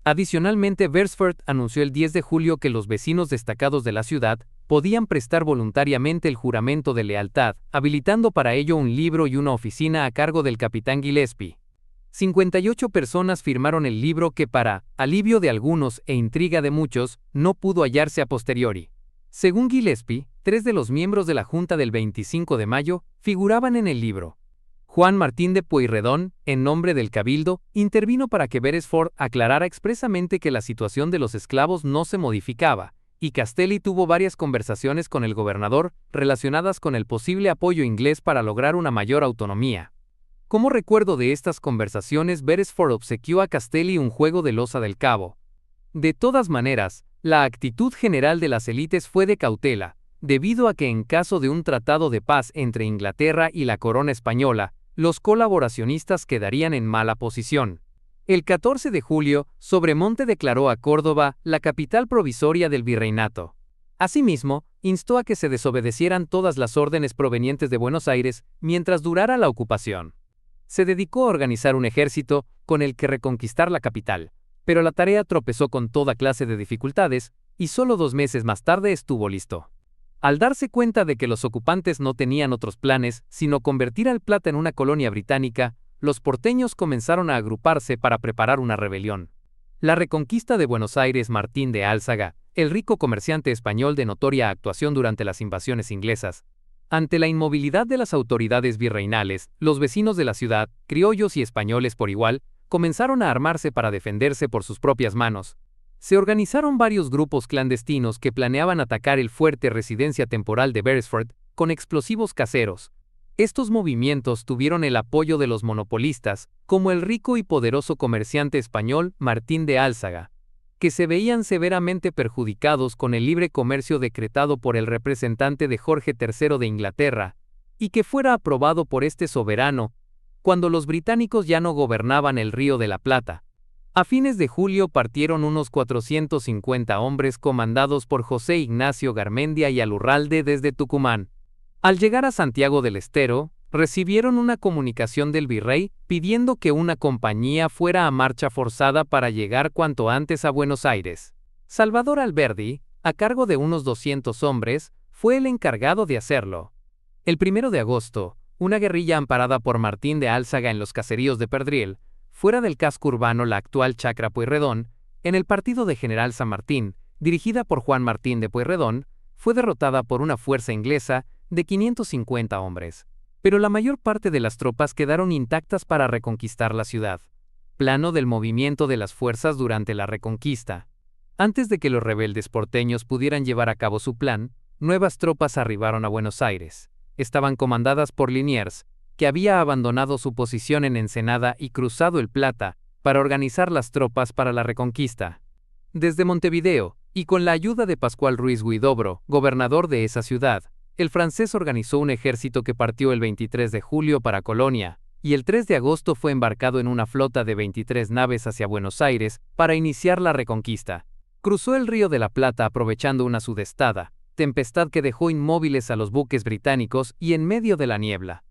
Adicionalmente, Beresford anunció el 10 de julio que los vecinos destacados de la ciudad podían prestar voluntariamente el juramento de lealtad, habilitando para ello un libro y una oficina a cargo del capitán Gillespie. 58 personas firmaron el libro que para alivio de algunos e intriga de muchos, no pudo hallarse a posteriori. Según Gillespie, 3 de los miembros de la Junta del 25 de mayo figuraban en el libro. Juan Martín de Pueyrredón, en nombre del Cabildo, intervino para que Beresford aclarara expresamente que la situación de los esclavos no se modificaba, y Castelli tuvo varias conversaciones con el gobernador relacionadas con el posible apoyo inglés para lograr una mayor autonomía. Como recuerdo de estas conversaciones, Beresford obsequió a Castelli un juego de loza del cabo. De todas maneras, la actitud general de las élites fue de cautela, debido a que en caso de un tratado de paz entre Inglaterra y la corona española, los colaboracionistas quedarían en mala posición. El 14 de julio, Sobremonte declaró a Córdoba la capital provisoria del virreinato. Asimismo, instó a que se desobedecieran todas las órdenes provenientes de Buenos Aires mientras durara la ocupación. Se dedicó a organizar un ejército con el que reconquistar la capital, pero la tarea tropezó con toda clase de dificultades y solo 2 meses más tarde estuvo listo. Al darse cuenta de que los ocupantes no tenían otros planes sino convertir al Plata en una colonia británica, los porteños comenzaron a agruparse para preparar una rebelión. La reconquista de Buenos Aires. Martín de Álzaga, el rico comerciante español de notoria actuación durante las invasiones inglesas. Ante la inmovilidad de las autoridades virreinales, los vecinos de la ciudad, criollos y españoles por igual, comenzaron a armarse para defenderse por sus propias manos. Se organizaron varios grupos clandestinos que planeaban atacar el fuerte residencia temporal de Beresford con explosivos caseros. Estos movimientos tuvieron el apoyo de los monopolistas, como el rico y poderoso comerciante español Martín de Álzaga, que se veían severamente perjudicados con el libre comercio decretado por el representante de Jorge III de Inglaterra, y que fuera aprobado por este soberano, cuando los británicos ya no gobernaban el Río de la Plata. A fines de julio partieron unos 450 hombres comandados por José Ignacio Garmendia y Alurralde desde Tucumán. Al llegar a Santiago del Estero, recibieron una comunicación del virrey pidiendo que una compañía fuera a marcha forzada para llegar cuanto antes a Buenos Aires. Salvador Alberdi, a cargo de unos 200 hombres, fue el encargado de hacerlo. El 1 de agosto, una guerrilla amparada por Martín de Álzaga en los caseríos de Perdriel, fuera del casco urbano la actual Chacra Pueyrredón, en el partido de General San Martín, dirigida por Juan Martín de Pueyrredón, fue derrotada por una fuerza inglesa de 550 hombres. Pero la mayor parte de las tropas quedaron intactas para reconquistar la ciudad. Plano del movimiento de las fuerzas durante la reconquista. Antes de que los rebeldes porteños pudieran llevar a cabo su plan, nuevas tropas arribaron a Buenos Aires. Estaban comandadas por Liniers, que había abandonado su posición en Ensenada y cruzado el Plata para organizar las tropas para la reconquista. Desde Montevideo, y con la ayuda de Pascual Ruiz Huidobro, gobernador de esa ciudad, el francés organizó un ejército que partió el 23 de julio para Colonia, y el 3 de agosto fue embarcado en una flota de 23 naves hacia Buenos Aires para iniciar la reconquista. Cruzó el Río de la Plata aprovechando una sudestada, tempestad que dejó inmóviles a los buques británicos y en medio de la niebla.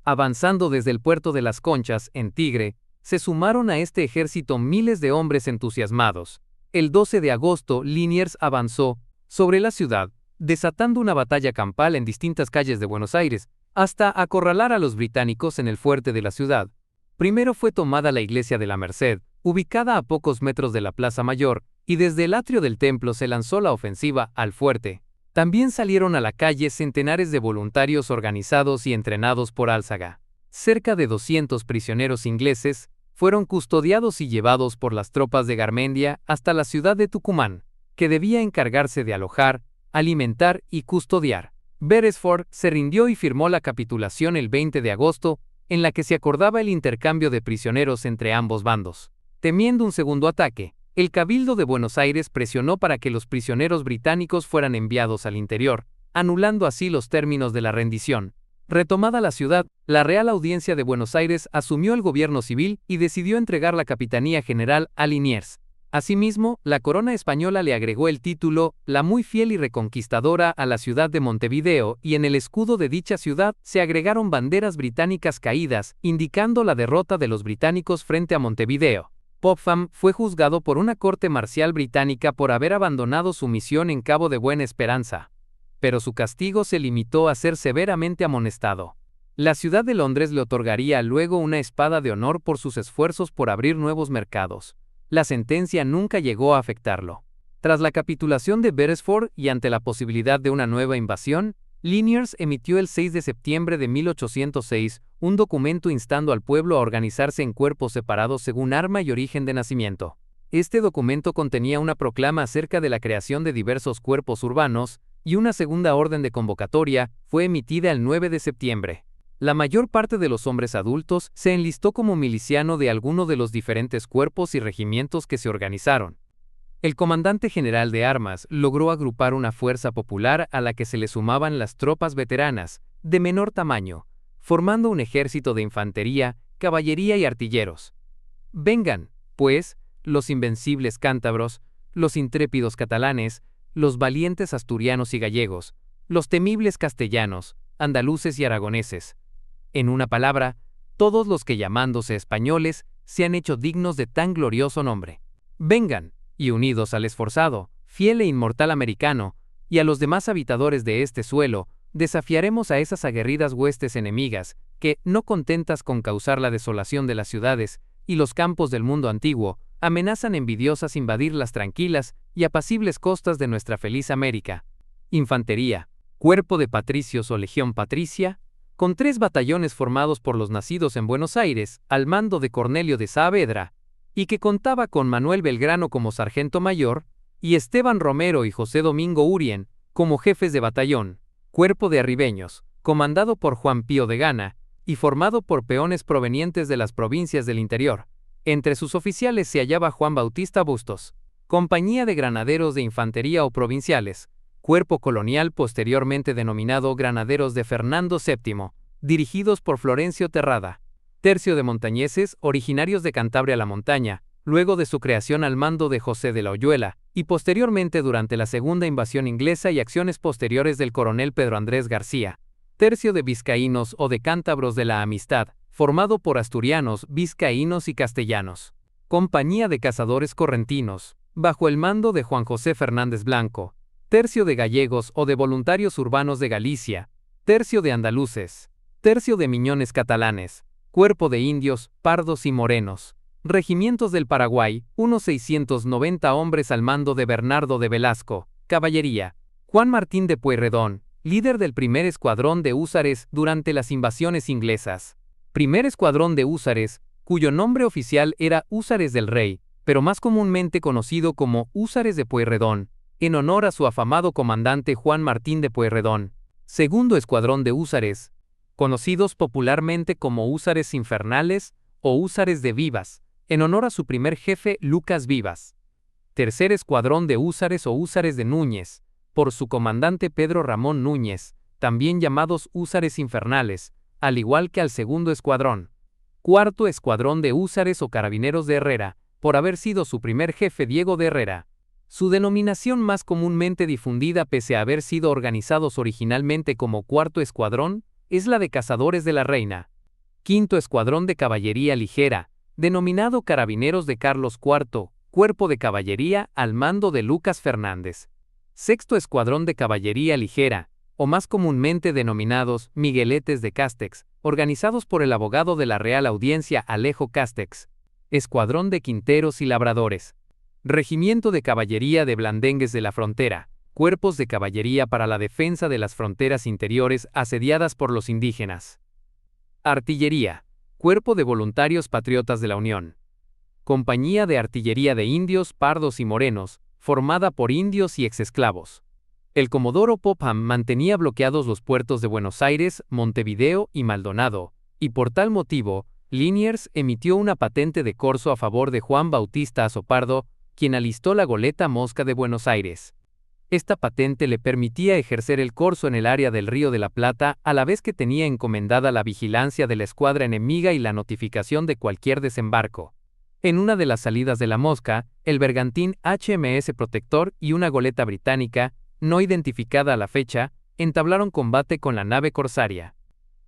Avanzando desde el puerto de Las Conchas, en Tigre, se sumaron a este ejército miles de hombres entusiasmados. El 12 de agosto, Liniers avanzó sobre la ciudad, desatando una batalla campal en distintas calles de Buenos Aires, hasta acorralar a los británicos en el fuerte de la ciudad. Primero fue tomada la iglesia de la Merced, ubicada a pocos metros de la Plaza Mayor, y desde el atrio del templo se lanzó la ofensiva al fuerte. También salieron a la calle centenares de voluntarios organizados y entrenados por Álzaga. Cerca de 200 prisioneros ingleses fueron custodiados y llevados por las tropas de Garmendia hasta la ciudad de Tucumán, que debía encargarse de alojar, alimentar y custodiar. Beresford se rindió y firmó la capitulación el 20 de agosto, en la que se acordaba el intercambio de prisioneros entre ambos bandos. Temiendo un segundo ataque, el Cabildo de Buenos Aires presionó para que los prisioneros británicos fueran enviados al interior, anulando así los términos de la rendición. Retomada la ciudad, la Real Audiencia de Buenos Aires asumió el gobierno civil y decidió entregar la Capitanía General a Liniers. Asimismo, la corona española le agregó el título «La muy fiel y reconquistadora» a la ciudad de Montevideo, y en el escudo de dicha ciudad se agregaron banderas británicas caídas, indicando la derrota de los británicos frente a Montevideo. Popham fue juzgado por una corte marcial británica por haber abandonado su misión en Cabo de Buena Esperanza, pero su castigo se limitó a ser severamente amonestado. La ciudad de Londres le otorgaría luego una espada de honor por sus esfuerzos por abrir nuevos mercados. La sentencia nunca llegó a afectarlo. Tras la capitulación de Beresford y ante la posibilidad de una nueva invasión, Liniers emitió el 6 de septiembre de 1806 un documento instando al pueblo a organizarse en cuerpos separados según arma y origen de nacimiento. Este documento contenía una proclama acerca de la creación de diversos cuerpos urbanos, y una segunda orden de convocatoria fue emitida el 9 de septiembre. La mayor parte de los hombres adultos se enlistó como miliciano de alguno de los diferentes cuerpos y regimientos que se organizaron. El comandante general de armas logró agrupar una fuerza popular a la que se le sumaban las tropas veteranas, de menor tamaño, formando un ejército de infantería, caballería y artilleros. Vengan, pues, los invencibles cántabros, los intrépidos catalanes, los valientes asturianos y gallegos, los temibles castellanos, andaluces y aragoneses. En una palabra, todos los que llamándose españoles se han hecho dignos de tan glorioso nombre. Vengan, y unidos al esforzado, fiel e inmortal americano, y a los demás habitadores de este suelo, desafiaremos a esas aguerridas huestes enemigas, que, no contentas con causar la desolación de las ciudades y los campos del mundo antiguo, amenazan envidiosas invadir las tranquilas y apacibles costas de nuestra feliz América. Infantería, cuerpo de patricios o legión patricia, con 3 batallones formados por los nacidos en Buenos Aires, al mando de Cornelio de Saavedra, y que contaba con Manuel Belgrano como sargento mayor, y Esteban Romero y José Domingo Urien como jefes de batallón, cuerpo de arribeños, comandado por Juan Pío de Gana, y formado por peones provenientes de las provincias del interior. Entre sus oficiales se hallaba Juan Bautista Bustos, compañía de granaderos de infantería o provinciales, cuerpo colonial posteriormente denominado Granaderos de Fernando VII, dirigidos por Florencio Terrada. Tercio de montañeses originarios de Cantabria la Montaña, luego de su creación al mando de José de la Hoyuela, y posteriormente durante la segunda invasión inglesa y acciones posteriores del coronel Pedro Andrés García. Tercio de vizcaínos o de cántabros de la Amistad, formado por asturianos, vizcaínos y castellanos. Compañía de cazadores correntinos, bajo el mando de Juan José Fernández Blanco. Tercio de gallegos o de voluntarios urbanos de Galicia. Tercio de andaluces. Tercio de miñones catalanes. Cuerpo de indios, pardos y morenos. Regimientos del Paraguay, unos 690 hombres al mando de Bernardo de Velasco. Caballería. Juan Martín de Pueyrredón, líder del primer escuadrón de húsares durante las invasiones inglesas. Primer escuadrón de húsares, cuyo nombre oficial era Húsares del Rey, pero más comúnmente conocido como Húsares de Pueyrredón, en honor a su afamado comandante Juan Martín de Pueyrredón. Segundo escuadrón de húsares, conocidos popularmente como húsares infernales o húsares de Vivas, en honor a su primer jefe Lucas Vivas. Tercer escuadrón de húsares o húsares de Núñez, por su comandante Pedro Ramón Núñez, también llamados húsares infernales, al igual que al segundo escuadrón. Cuarto escuadrón de húsares o carabineros de Herrera, por haber sido su primer jefe Diego de Herrera. Su denominación más comúnmente difundida pese a haber sido organizados originalmente como Cuarto Escuadrón, es la de Cazadores de la Reina. Quinto Escuadrón de Caballería Ligera, denominado Carabineros de Carlos IV, Cuerpo de Caballería al mando de Lucas Fernández. Sexto Escuadrón de Caballería Ligera, o más comúnmente denominados Migueletes de Castex, organizados por el abogado de la Real Audiencia Alejo Castex. Escuadrón de Quinteros y Labradores. Regimiento de Caballería de Blandengues de la Frontera, cuerpos de caballería para la defensa de las fronteras interiores asediadas por los indígenas. Artillería, cuerpo de voluntarios patriotas de la Unión. Compañía de Artillería de Indios, Pardos y Morenos, formada por indios y exesclavos. El comodoro Popham mantenía bloqueados los puertos de Buenos Aires, Montevideo y Maldonado, y por tal motivo, Liniers emitió una patente de corso a favor de Juan Bautista Azopardo, quien alistó la goleta Mosca de Buenos Aires. Esta patente le permitía ejercer el corso en el área del Río de la Plata, a la vez que tenía encomendada la vigilancia de la escuadra enemiga y la notificación de cualquier desembarco. En una de las salidas de la Mosca, el bergantín HMS Protector y una goleta británica, no identificada a la fecha, entablaron combate con la nave corsaria.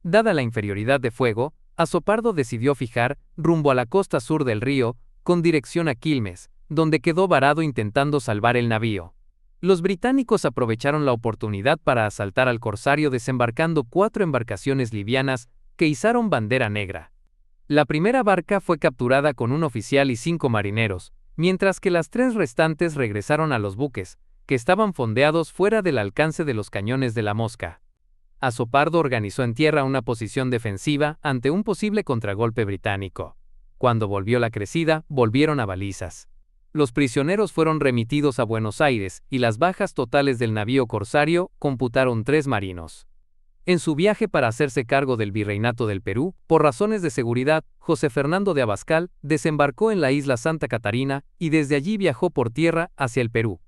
Dada la inferioridad de fuego, Azopardo decidió fijar rumbo a la costa sur del río, con dirección a Quilmes, donde quedó varado intentando salvar el navío. Los británicos aprovecharon la oportunidad para asaltar al corsario desembarcando 4 embarcaciones livianas que izaron bandera negra. La primera barca fue capturada con un oficial y 5 marineros, mientras que las 3 restantes regresaron a los buques, que estaban fondeados fuera del alcance de los cañones de la Mosca. Azopardo organizó en tierra una posición defensiva ante un posible contragolpe británico. Cuando volvió la crecida, volvieron a balizas. Los prisioneros fueron remitidos a Buenos Aires y las bajas totales del navío corsario computaron 3 marinos. En su viaje para hacerse cargo del Virreinato del Perú, por razones de seguridad, José Fernando de Abascal desembarcó en la isla Santa Catarina y desde allí viajó por tierra hacia el Perú.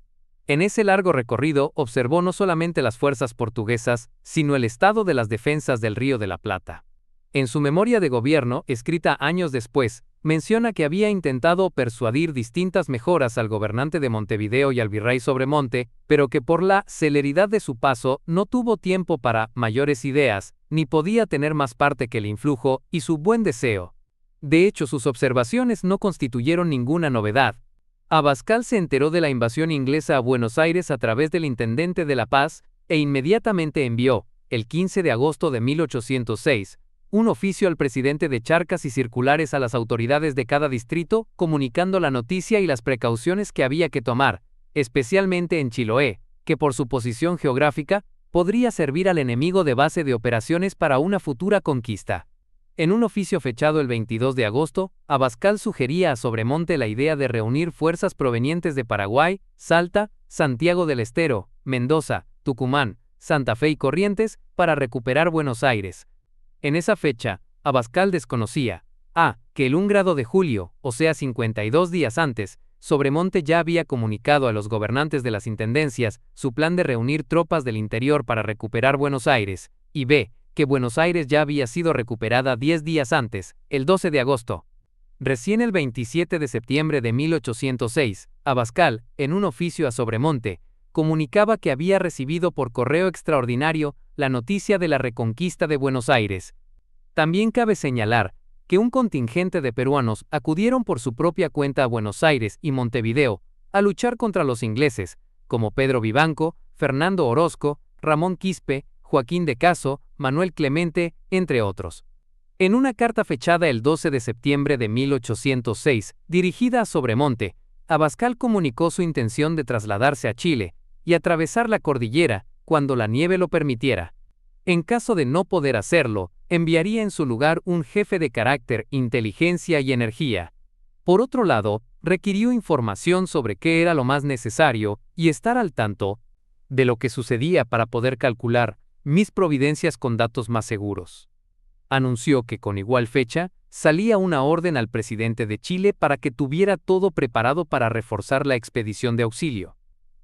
En ese largo recorrido observó no solamente las fuerzas portuguesas, sino el estado de las defensas del Río de la Plata. En su memoria de gobierno, escrita años después, menciona que había intentado persuadir distintas mejoras al gobernante de Montevideo y al virrey Sobremonte, pero que por la celeridad de su paso no tuvo tiempo para mayores ideas, ni podía tener más parte que el influjo y su buen deseo. De hecho, sus observaciones no constituyeron ninguna novedad. Abascal se enteró de la invasión inglesa a Buenos Aires a través del intendente de La Paz e inmediatamente envió, el 15 de agosto de 1806, un oficio al presidente de Charcas y circulares a las autoridades de cada distrito, comunicando la noticia y las precauciones que había que tomar, especialmente en Chiloé, que por su posición geográfica, podría servir al enemigo de base de operaciones para una futura conquista. En un oficio fechado el 22 de agosto, Abascal sugería a Sobremonte la idea de reunir fuerzas provenientes de Paraguay, Salta, Santiago del Estero, Mendoza, Tucumán, Santa Fe y Corrientes, para recuperar Buenos Aires. En esa fecha, Abascal desconocía que el 1 grado de julio, o sea 52 días antes, Sobremonte ya había comunicado a los gobernantes de las intendencias su plan de reunir tropas del interior para recuperar Buenos Aires, y b. que Buenos Aires ya había sido recuperada 10 días antes, el 12 de agosto. Recién el 27 de septiembre de 1806, Abascal, en un oficio a Sobremonte, comunicaba que había recibido por correo extraordinario la noticia de la reconquista de Buenos Aires. También cabe señalar que un contingente de peruanos acudieron por su propia cuenta a Buenos Aires y Montevideo a luchar contra los ingleses, como Pedro Vivanco, Fernando Orozco, Ramón Quispe, Joaquín de Caso, Manuel Clemente, entre otros. En una carta fechada el 12 de septiembre de 1806, dirigida a Sobremonte, Abascal comunicó su intención de trasladarse a Chile y atravesar la cordillera cuando la nieve lo permitiera. En caso de no poder hacerlo, enviaría en su lugar un jefe de carácter, inteligencia y energía. Por otro lado, requirió información sobre qué era lo más necesario y estar al tanto de lo que sucedía para poder calcular mis providencias con datos más seguros. Anunció que con igual fecha, salía una orden al presidente de Chile para que tuviera todo preparado para reforzar la expedición de auxilio.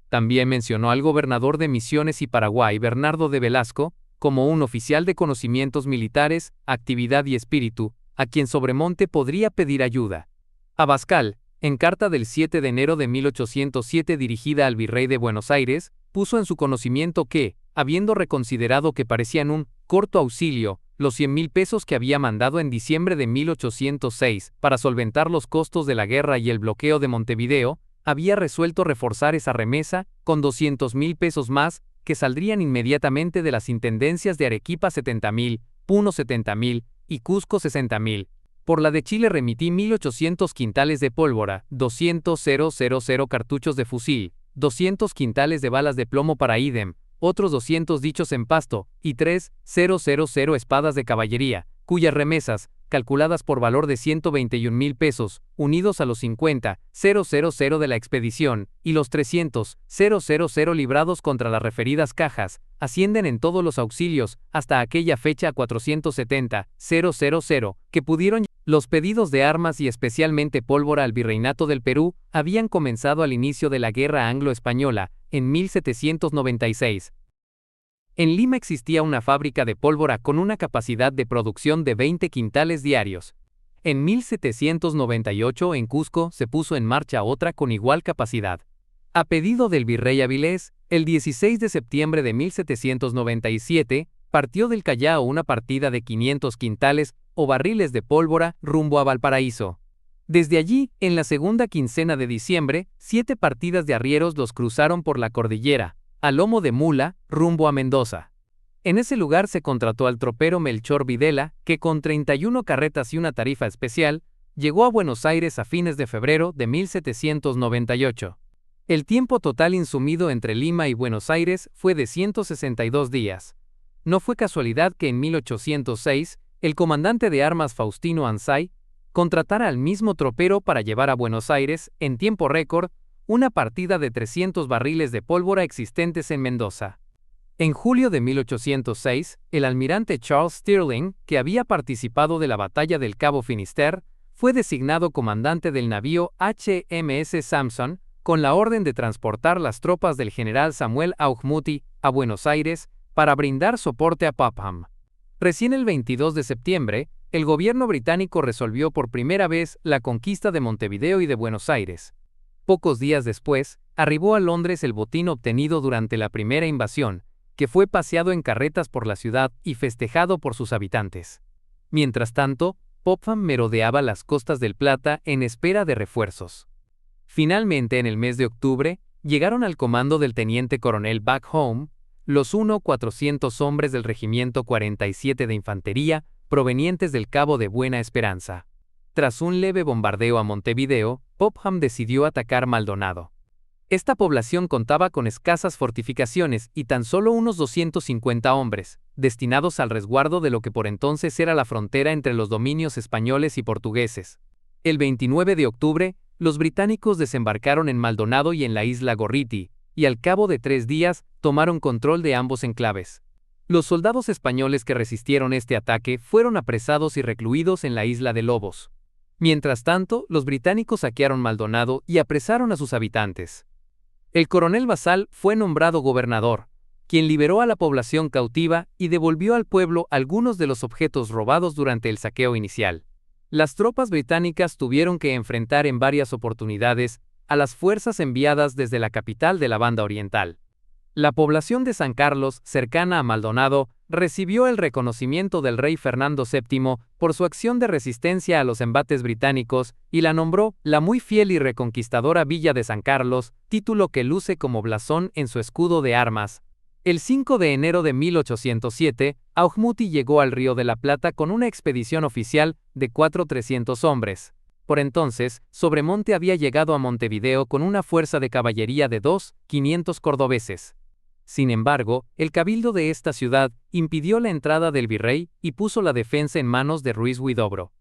También mencionó al gobernador de Misiones y Paraguay, Bernardo de Velasco, como un oficial de conocimientos militares, actividad y espíritu, a quien Sobremonte podría pedir ayuda. Abascal, en carta del 7 de enero de 1807 dirigida al virrey de Buenos Aires, puso en su conocimiento que, habiendo reconsiderado que parecían un corto auxilio, los 100.000 pesos que había mandado en diciembre de 1806 para solventar los costos de la guerra y el bloqueo de Montevideo, había resuelto reforzar esa remesa con 200.000 pesos más, que saldrían inmediatamente de las intendencias de Arequipa 70.000, Puno 70.000 y Cusco 60.000. Por la de Chile remití 1.800 quintales de pólvora, 200.000 cartuchos de fusil, 200 quintales de balas de plomo para ídem, otros 200 dichos en pasto, y 3.000 espadas de caballería, cuyas remesas, calculadas por valor de 121.000 pesos, unidos a los 50.000 de la expedición, y los 300.000 librados contra las referidas cajas, ascienden en todos los auxilios, hasta aquella fecha a 470.000, que pudieron. Los pedidos de armas y especialmente pólvora al Virreinato del Perú habían comenzado al inicio de la Guerra Anglo-Española, en 1796. En Lima existía una fábrica de pólvora con una capacidad de producción de 20 quintales diarios. En 1798 en Cusco se puso en marcha otra con igual capacidad. A pedido del virrey Avilés, el 16 de septiembre de 1797, partió del Callao una partida de 500 quintales o barriles de pólvora rumbo a Valparaíso. Desde allí, en la segunda quincena de diciembre, 7 partidas de arrieros los cruzaron por la cordillera, a lomo de mula, rumbo a Mendoza. En ese lugar se contrató al tropero Melchor Videla, que con 31 carretas y una tarifa especial, llegó a Buenos Aires a fines de febrero de 1798. El tiempo total insumido entre Lima y Buenos Aires fue de 162 días. No fue casualidad que en 1806, el comandante de armas Faustino Anzay contratara al mismo tropero para llevar a Buenos Aires, en tiempo récord, una partida de 300 barriles de pólvora existentes en Mendoza. En julio de 1806, el almirante Charles Stirling, que había participado de la batalla del Cabo Finisterre, fue designado comandante del navío HMS Samson, con la orden de transportar las tropas del general Samuel Auchmuty a Buenos Aires para brindar soporte a Popham. Recién el 22 de septiembre, el gobierno británico resolvió por primera vez la conquista de Montevideo y de Buenos Aires. Pocos días después, arribó a Londres el botín obtenido durante la primera invasión, que fue paseado en carretas por la ciudad y festejado por sus habitantes. Mientras tanto, Popham merodeaba las costas del Plata en espera de refuerzos. Finalmente, en el mes de octubre, llegaron al comando del teniente coronel Back Home los 400 hombres del regimiento 47 de infantería provenientes del Cabo de Buena Esperanza. Tras un leve bombardeo a Montevideo, Popham decidió atacar Maldonado. Esta población contaba con escasas fortificaciones y tan solo unos 250 hombres, destinados al resguardo de lo que por entonces era la frontera entre los dominios españoles y portugueses. El 29 de octubre, los británicos desembarcaron en Maldonado y en la isla Gorriti, y al cabo de 3 días tomaron control de ambos enclaves. Los soldados españoles que resistieron este ataque fueron apresados y recluidos en la isla de Lobos. Mientras tanto, los británicos saquearon Maldonado y apresaron a sus habitantes. El coronel Basal fue nombrado gobernador, quien liberó a la población cautiva y devolvió al pueblo algunos de los objetos robados durante el saqueo inicial. Las tropas británicas tuvieron que enfrentar en varias oportunidades a las fuerzas enviadas desde la capital de la Banda Oriental. La población de San Carlos, cercana a Maldonado, recibió el reconocimiento del rey Fernando VII por su acción de resistencia a los embates británicos y la nombró la muy fiel y reconquistadora Villa de San Carlos, título que luce como blasón en su escudo de armas. El 5 de enero de 1807, Auchmuty llegó al Río de la Plata con una expedición oficial de 300 hombres. Por entonces, Sobremonte había llegado a Montevideo con una fuerza de caballería de 500 cordobeses. Sin embargo, el cabildo de esta ciudad impidió la entrada del virrey y puso la defensa en manos de Ruiz Huidobro.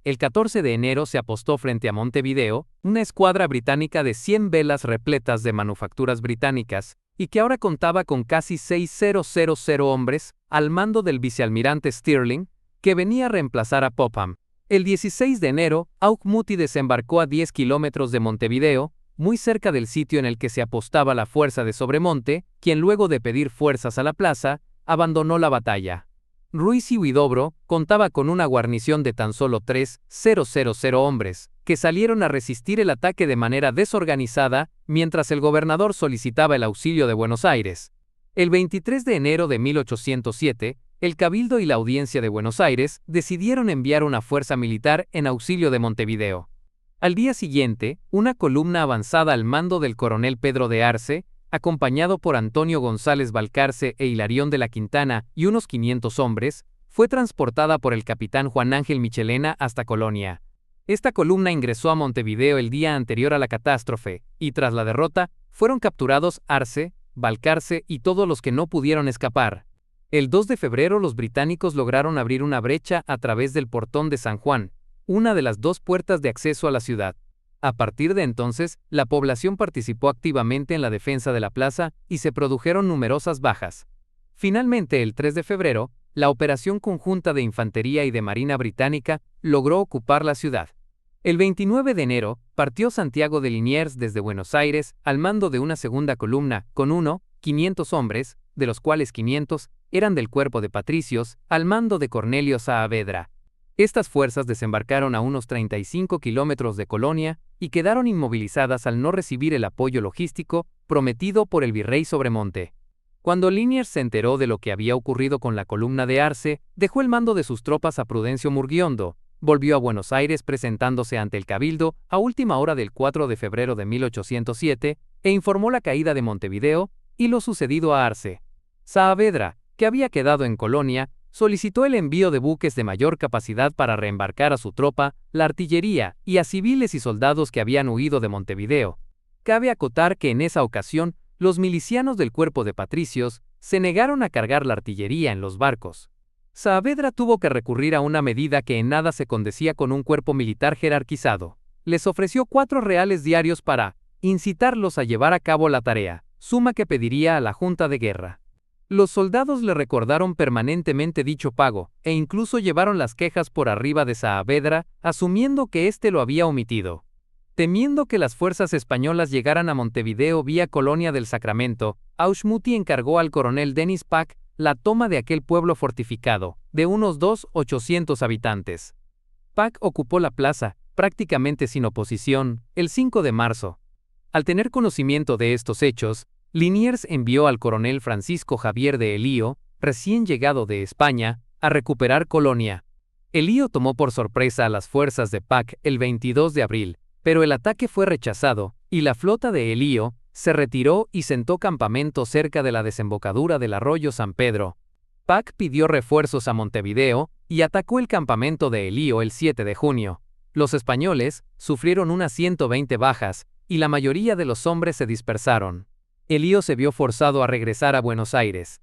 El 14 de enero se apostó frente a Montevideo una escuadra británica de 100 velas repletas de manufacturas británicas, y que ahora contaba con casi 6,000 hombres, al mando del vicealmirante Stirling, que venía a reemplazar a Popham. El 16 de enero, Auchmuty desembarcó a 10 kilómetros de Montevideo, muy cerca del sitio en el que se apostaba la fuerza de Sobremonte, quien luego de pedir fuerzas a la plaza, abandonó la batalla. Ruiz y Huidobro contaba con una guarnición de tan solo 3,000 hombres, que salieron a resistir el ataque de manera desorganizada, mientras el gobernador solicitaba el auxilio de Buenos Aires. El 23 de enero de 1807, el Cabildo y la Audiencia de Buenos Aires decidieron enviar una fuerza militar en auxilio de Montevideo. Al día siguiente, una columna avanzada al mando del coronel Pedro de Arce, acompañado por Antonio González Balcarce e Hilarión de la Quintana y unos 500 hombres, fue transportada por el capitán Juan Ángel Michelena hasta Colonia. Esta columna ingresó a Montevideo el día anterior a la catástrofe, y tras la derrota, fueron capturados Arce, Balcarce y todos los que no pudieron escapar. El 2 de febrero los británicos lograron abrir una brecha a través del portón de San Juan, una de las 2 puertas de acceso a la ciudad. A partir de entonces, la población participó activamente en la defensa de la plaza y se produjeron numerosas bajas. Finalmente, el 3 de febrero, la operación conjunta de infantería y de marina británica logró ocupar la ciudad. El 29 de enero, partió Santiago de Liniers desde Buenos Aires al mando de una segunda columna con 500 hombres, de los cuales 500 eran del cuerpo de patricios, al mando de Cornelio Saavedra. Estas fuerzas desembarcaron a unos 35 kilómetros de Colonia y quedaron inmovilizadas al no recibir el apoyo logístico prometido por el virrey Sobremonte. Cuando Liniers se enteró de lo que había ocurrido con la columna de Arce, dejó el mando de sus tropas a Prudencio Murguiondo, volvió a Buenos Aires presentándose ante el Cabildo a última hora del 4 de febrero de 1807 e informó la caída de Montevideo y lo sucedido a Arce. Saavedra, que había quedado en Colonia, solicitó el envío de buques de mayor capacidad para reembarcar a su tropa, la artillería y a civiles y soldados que habían huido de Montevideo. Cabe acotar que en esa ocasión, los milicianos del cuerpo de patricios se negaron a cargar la artillería en los barcos. Saavedra tuvo que recurrir a una medida que en nada se condecía con un cuerpo militar jerarquizado. Les ofreció 4 reales diarios para incitarlos a llevar a cabo la tarea, suma que pediría a la Junta de Guerra. Los soldados le recordaron permanentemente dicho pago, e incluso llevaron las quejas por arriba de Saavedra, asumiendo que éste lo había omitido. Temiendo que las fuerzas españolas llegaran a Montevideo vía Colonia del Sacramento, Auchmuty encargó al coronel Denis Pack la toma de aquel pueblo fortificado, de unos 800 habitantes. Pack ocupó la plaza, prácticamente sin oposición, el 5 de marzo. Al tener conocimiento de estos hechos, Liniers envió al coronel Francisco Javier de Elío, recién llegado de España, a recuperar Colonia. Elío tomó por sorpresa a las fuerzas de Pack el 22 de abril, pero el ataque fue rechazado, y la flota de Elío se retiró y sentó campamento cerca de la desembocadura del arroyo San Pedro. Pack pidió refuerzos a Montevideo y atacó el campamento de Elío el 7 de junio. Los españoles sufrieron unas 120 bajas, y la mayoría de los hombres se dispersaron. Elío se vio forzado a regresar a Buenos Aires.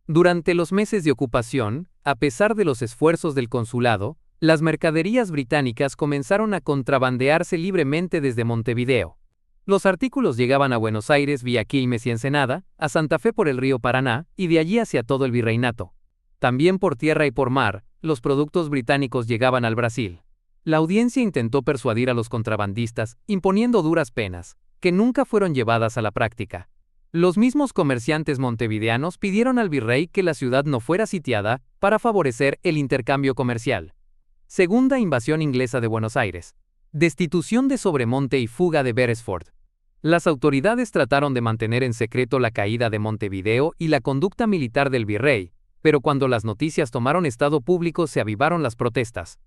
Durante los meses de ocupación, a pesar de los esfuerzos del consulado, las mercaderías británicas comenzaron a contrabandearse libremente desde Montevideo. Los artículos llegaban a Buenos Aires vía Quilmes y Ensenada, a Santa Fe por el río Paraná y de allí hacia todo el virreinato. También por tierra y por mar, los productos británicos llegaban al Brasil. La audiencia intentó persuadir a los contrabandistas, imponiendo duras penas, que nunca fueron llevadas a la práctica. Los mismos comerciantes montevideanos pidieron al virrey que la ciudad no fuera sitiada para favorecer el intercambio comercial. Segunda invasión inglesa de Buenos Aires. Destitución de Sobremonte y fuga de Beresford. Las autoridades trataron de mantener en secreto la caída de Montevideo y la conducta militar del virrey, pero cuando las noticias tomaron estado público se avivaron las protestas.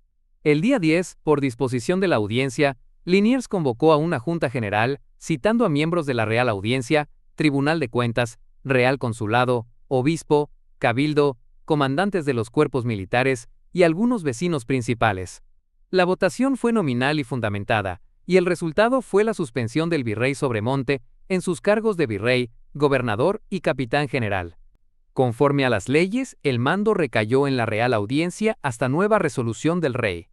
El día 10, por disposición de la audiencia, Liniers convocó a una junta general, citando a miembros de la Real Audiencia, Tribunal de Cuentas, Real Consulado, Obispo, Cabildo, comandantes de los cuerpos militares y algunos vecinos principales. La votación fue nominal y fundamentada, y el resultado fue la suspensión del virrey Sobremonte en sus cargos de virrey, gobernador y capitán general. Conforme a las leyes, el mando recayó en la Real Audiencia hasta nueva resolución del rey.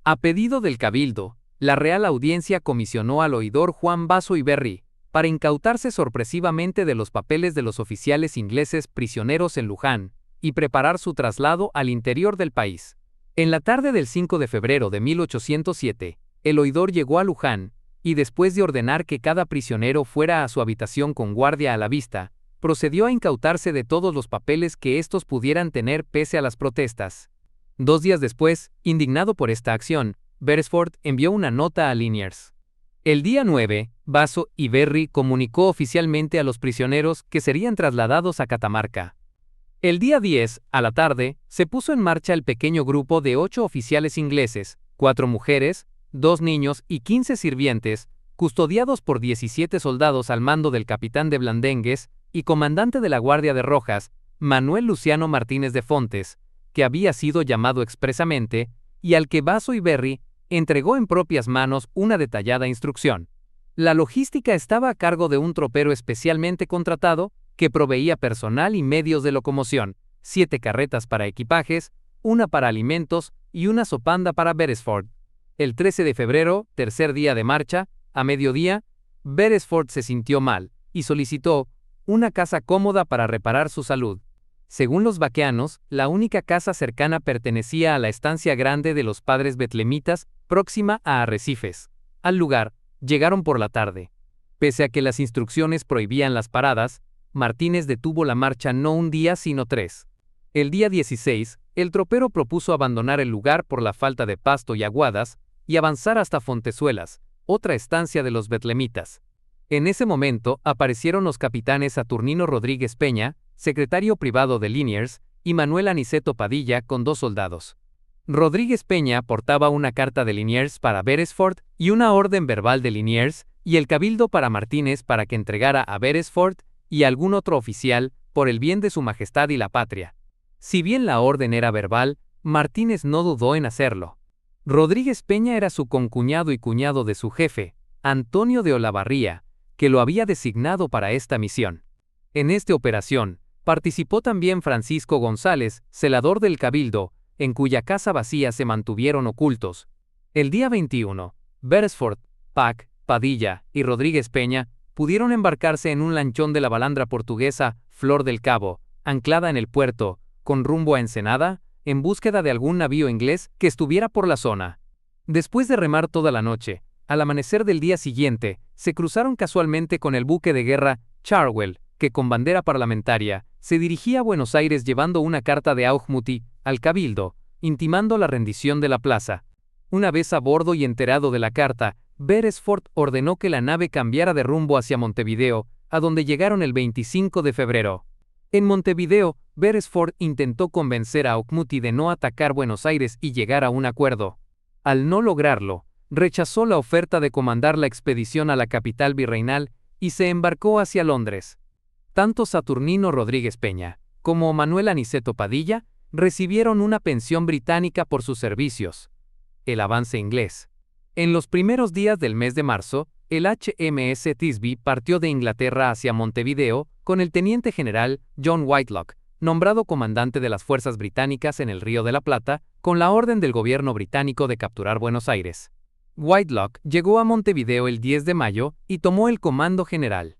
A pedido del Cabildo, la Real Audiencia comisionó al oidor Juan Basso y Berry para incautarse sorpresivamente de los papeles de los oficiales ingleses prisioneros en Luján y preparar su traslado al interior del país. En la tarde del 5 de febrero de 1807, el oidor llegó a Luján, y después de ordenar que cada prisionero fuera a su habitación con guardia a la vista, procedió a incautarse de todos los papeles que éstos pudieran tener pese a las protestas. 2 días después, indignado por esta acción, Beresford envió una nota a Liniers. El día 9, Basso y Berry comunicó oficialmente a los prisioneros que serían trasladados a Catamarca. El día 10, a la tarde, se puso en marcha el pequeño grupo de 8 oficiales ingleses, 4 mujeres, 2 niños y 15 sirvientes, custodiados por 17 soldados al mando del capitán de Blandengues y comandante de la Guardia de Rojas, Manuel Luciano Martínez de Fontes, que había sido llamado expresamente, y al que Basso y Berry entregó en propias manos una detallada instrucción. La logística estaba a cargo de un tropero especialmente contratado, que proveía personal y medios de locomoción, 7 carretas para equipajes, 1 para alimentos y una sopanda para Beresford. El 13 de febrero, tercer día de marcha, a mediodía, Beresford se sintió mal y solicitó una casa cómoda para reparar su salud. Según los vaqueanos, la única casa cercana pertenecía a la estancia grande de los padres betlemitas, próxima a Arrecifes. Al lugar, llegaron por la tarde. Pese a que las instrucciones prohibían las paradas, Martínez detuvo la marcha no un día sino 3. El día 16, el tropero propuso abandonar el lugar por la falta de pasto y aguadas, y avanzar hasta Fontezuelas, otra estancia de los betlemitas. En ese momento aparecieron los capitanes Saturnino Rodríguez Peña, secretario privado de Liniers, y Manuel Aniceto Padilla con 2 soldados. Rodríguez Peña portaba una carta de Liniers para Beresford y una orden verbal de Liniers, y el cabildo para Martínez para que entregara a Beresford y algún otro oficial por el bien de su majestad y la patria. Si bien la orden era verbal, Martínez no dudó en hacerlo. Rodríguez Peña era su concuñado y cuñado de su jefe, Antonio de Olavarría, que lo había designado para esta misión. En esta operación, participó también Francisco González, celador del Cabildo, en cuya casa vacía se mantuvieron ocultos. El día 21, Beresford, Pack, Padilla y Rodríguez Peña pudieron embarcarse en un lanchón de la balandra portuguesa Flor del Cabo, anclada en el puerto, con rumbo a Ensenada, en búsqueda de algún navío inglés que estuviera por la zona. Después de remar toda la noche, al amanecer del día siguiente, se cruzaron casualmente con el buque de guerra Charwell, que con bandera parlamentaria, se dirigía a Buenos Aires llevando una carta de Auchmuty al Cabildo, intimando la rendición de la plaza. Una vez a bordo y enterado de la carta, Beresford ordenó que la nave cambiara de rumbo hacia Montevideo, a donde llegaron el 25 de febrero. En Montevideo, Beresford intentó convencer a Auchmuty de no atacar Buenos Aires y llegar a un acuerdo. Al no lograrlo, rechazó la oferta de comandar la expedición a la capital virreinal y se embarcó hacia Londres. Tanto Saturnino Rodríguez Peña como Manuel Aniceto Padilla recibieron una pensión británica por sus servicios. El avance inglés. En los primeros días del mes de marzo, el HMS Thisbe partió de Inglaterra hacia Montevideo con el teniente general John Whitelock, nombrado comandante de las fuerzas británicas en el Río de la Plata, con la orden del gobierno británico de capturar Buenos Aires. Whitelock llegó a Montevideo el 10 de mayo y tomó el comando general.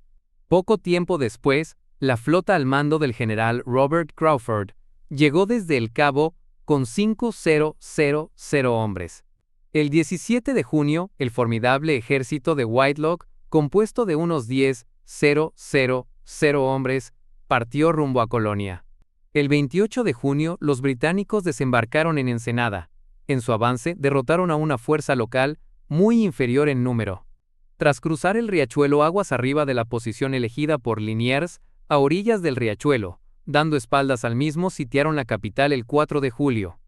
Poco tiempo después, la flota al mando del general Robert Crawford llegó desde el Cabo con 5,000 hombres. El 17 de junio, el formidable ejército de Whitelock, compuesto de unos 10,000 hombres, partió rumbo a Colonia. El 28 de junio, los británicos desembarcaron en Ensenada. En su avance, derrotaron a una fuerza local muy inferior en número. Tras cruzar el riachuelo aguas arriba de la posición elegida por Liniers, a orillas del riachuelo, dando espaldas al mismo, sitiaron la capital el 4 de julio.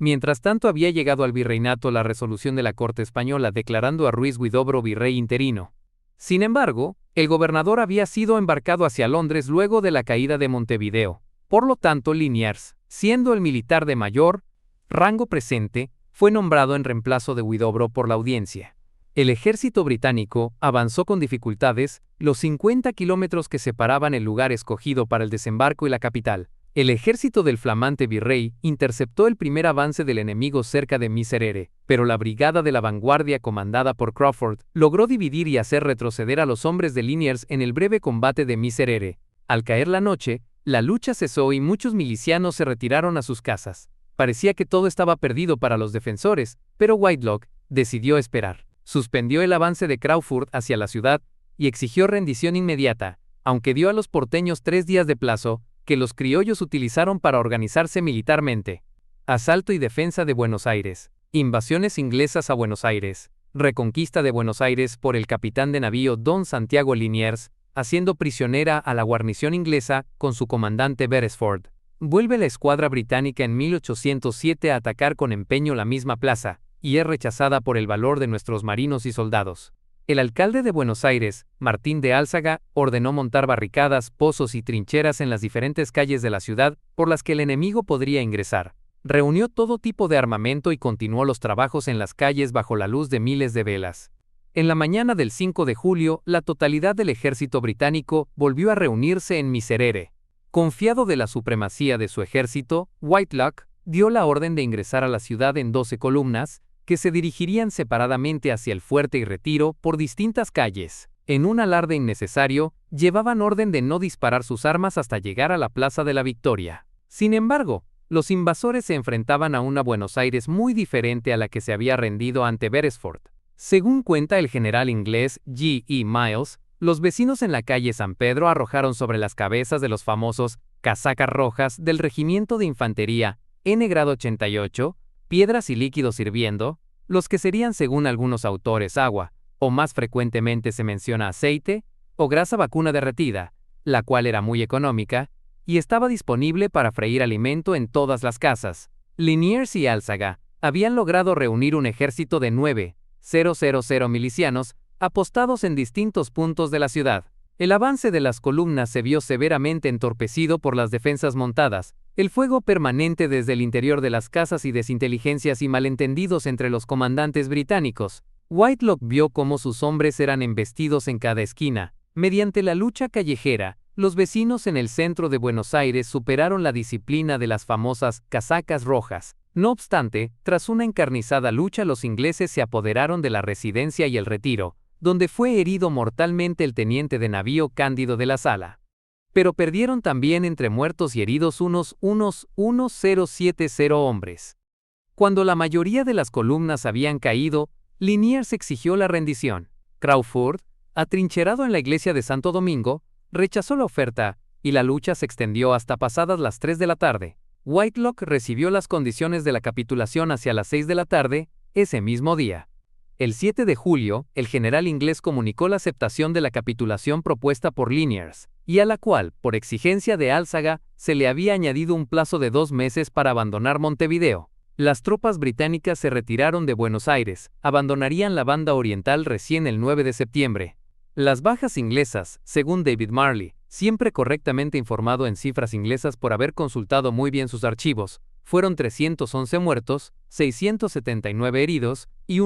Mientras tanto había llegado al virreinato la resolución de la Corte Española declarando a Ruiz Huidobro virrey interino. Sin embargo, el gobernador había sido embarcado hacia Londres luego de la caída de Montevideo. Por lo tanto, Liniers, siendo el militar de mayor rango presente, fue nombrado en reemplazo de Huidobro por la audiencia. El ejército británico avanzó con dificultades los 50 kilómetros que separaban el lugar escogido para el desembarco y la capital. El ejército del flamante virrey interceptó el primer avance del enemigo cerca de Miserere, pero la brigada de la vanguardia comandada por Crawford logró dividir y hacer retroceder a los hombres de Liniers en el breve combate de Miserere. Al caer la noche, la lucha cesó y muchos milicianos se retiraron a sus casas. Parecía que todo estaba perdido para los defensores, pero Whitelock decidió esperar. Suspendió el avance de Crawford hacia la ciudad y exigió rendición inmediata, aunque dio a los porteños 3 días de plazo, que los criollos utilizaron para organizarse militarmente. Asalto y defensa de Buenos Aires. Invasiones inglesas a Buenos Aires. Reconquista de Buenos Aires por el capitán de navío Don Santiago Liniers, haciendo prisionera a la guarnición inglesa con su comandante Beresford. Vuelve la escuadra británica en 1807 a atacar con empeño la misma plaza, y es rechazada por el valor de nuestros marinos y soldados. El alcalde de Buenos Aires, Martín de Álzaga, ordenó montar barricadas, pozos y trincheras en las diferentes calles de la ciudad por las que el enemigo podría ingresar. Reunió todo tipo de armamento y continuó los trabajos en las calles bajo la luz de miles de velas. En la mañana del 5 de julio, la totalidad del ejército británico volvió a reunirse en Miserere. Confiado de la supremacía de su ejército, Whitelock dio la orden de ingresar a la ciudad en 12 columnas, que se dirigirían separadamente hacia el fuerte y retiro por distintas calles. En un alarde innecesario, llevaban orden de no disparar sus armas hasta llegar a la Plaza de la Victoria. Sin embargo, los invasores se enfrentaban a una Buenos Aires muy diferente a la que se había rendido ante Beresford. Según cuenta el general inglés G.E. Miles, los vecinos en la calle San Pedro arrojaron sobre las cabezas de los famosos casacas rojas del regimiento de infantería N grado 88, piedras y líquidos hirviendo, los que serían según algunos autores agua, o más frecuentemente se menciona aceite, o grasa vacuna derretida, la cual era muy económica, y estaba disponible para freír alimento en todas las casas. Liniers y Álzaga habían logrado reunir un ejército de 9,000 milicianos apostados en distintos puntos de la ciudad. El avance de las columnas se vio severamente entorpecido por las defensas montadas, el fuego permanente desde el interior de las casas y desinteligencias y malentendidos entre los comandantes británicos. Whitelock vio cómo sus hombres eran embestidos en cada esquina. Mediante la lucha callejera, los vecinos en el centro de Buenos Aires superaron la disciplina de las famosas casacas rojas. No obstante, tras una encarnizada lucha, los ingleses se apoderaron de la Residencia y el Retiro, donde fue herido mortalmente el teniente de navío Cándido de la Sala. Pero perdieron también entre muertos y heridos unos 1070 hombres. Cuando la mayoría de las columnas habían caído, Liniers exigió la rendición. Crawford, atrincherado en la iglesia de Santo Domingo, rechazó la oferta, y la lucha se extendió hasta pasadas las 3 de la tarde. Whitelock recibió las condiciones de la capitulación hacia las 6 de la tarde, ese mismo día. El 7 de julio, el general inglés comunicó la aceptación de la capitulación propuesta por Liniers, y a la cual, por exigencia de Álzaga, se le había añadido un plazo de 2 meses para abandonar Montevideo. Las tropas británicas se retiraron de Buenos Aires, abandonarían la banda oriental recién el 9 de septiembre. Las bajas inglesas, según David Marley, siempre correctamente informado en cifras inglesas por haber consultado muy bien sus archivos, fueron 311 muertos, 679 heridos, y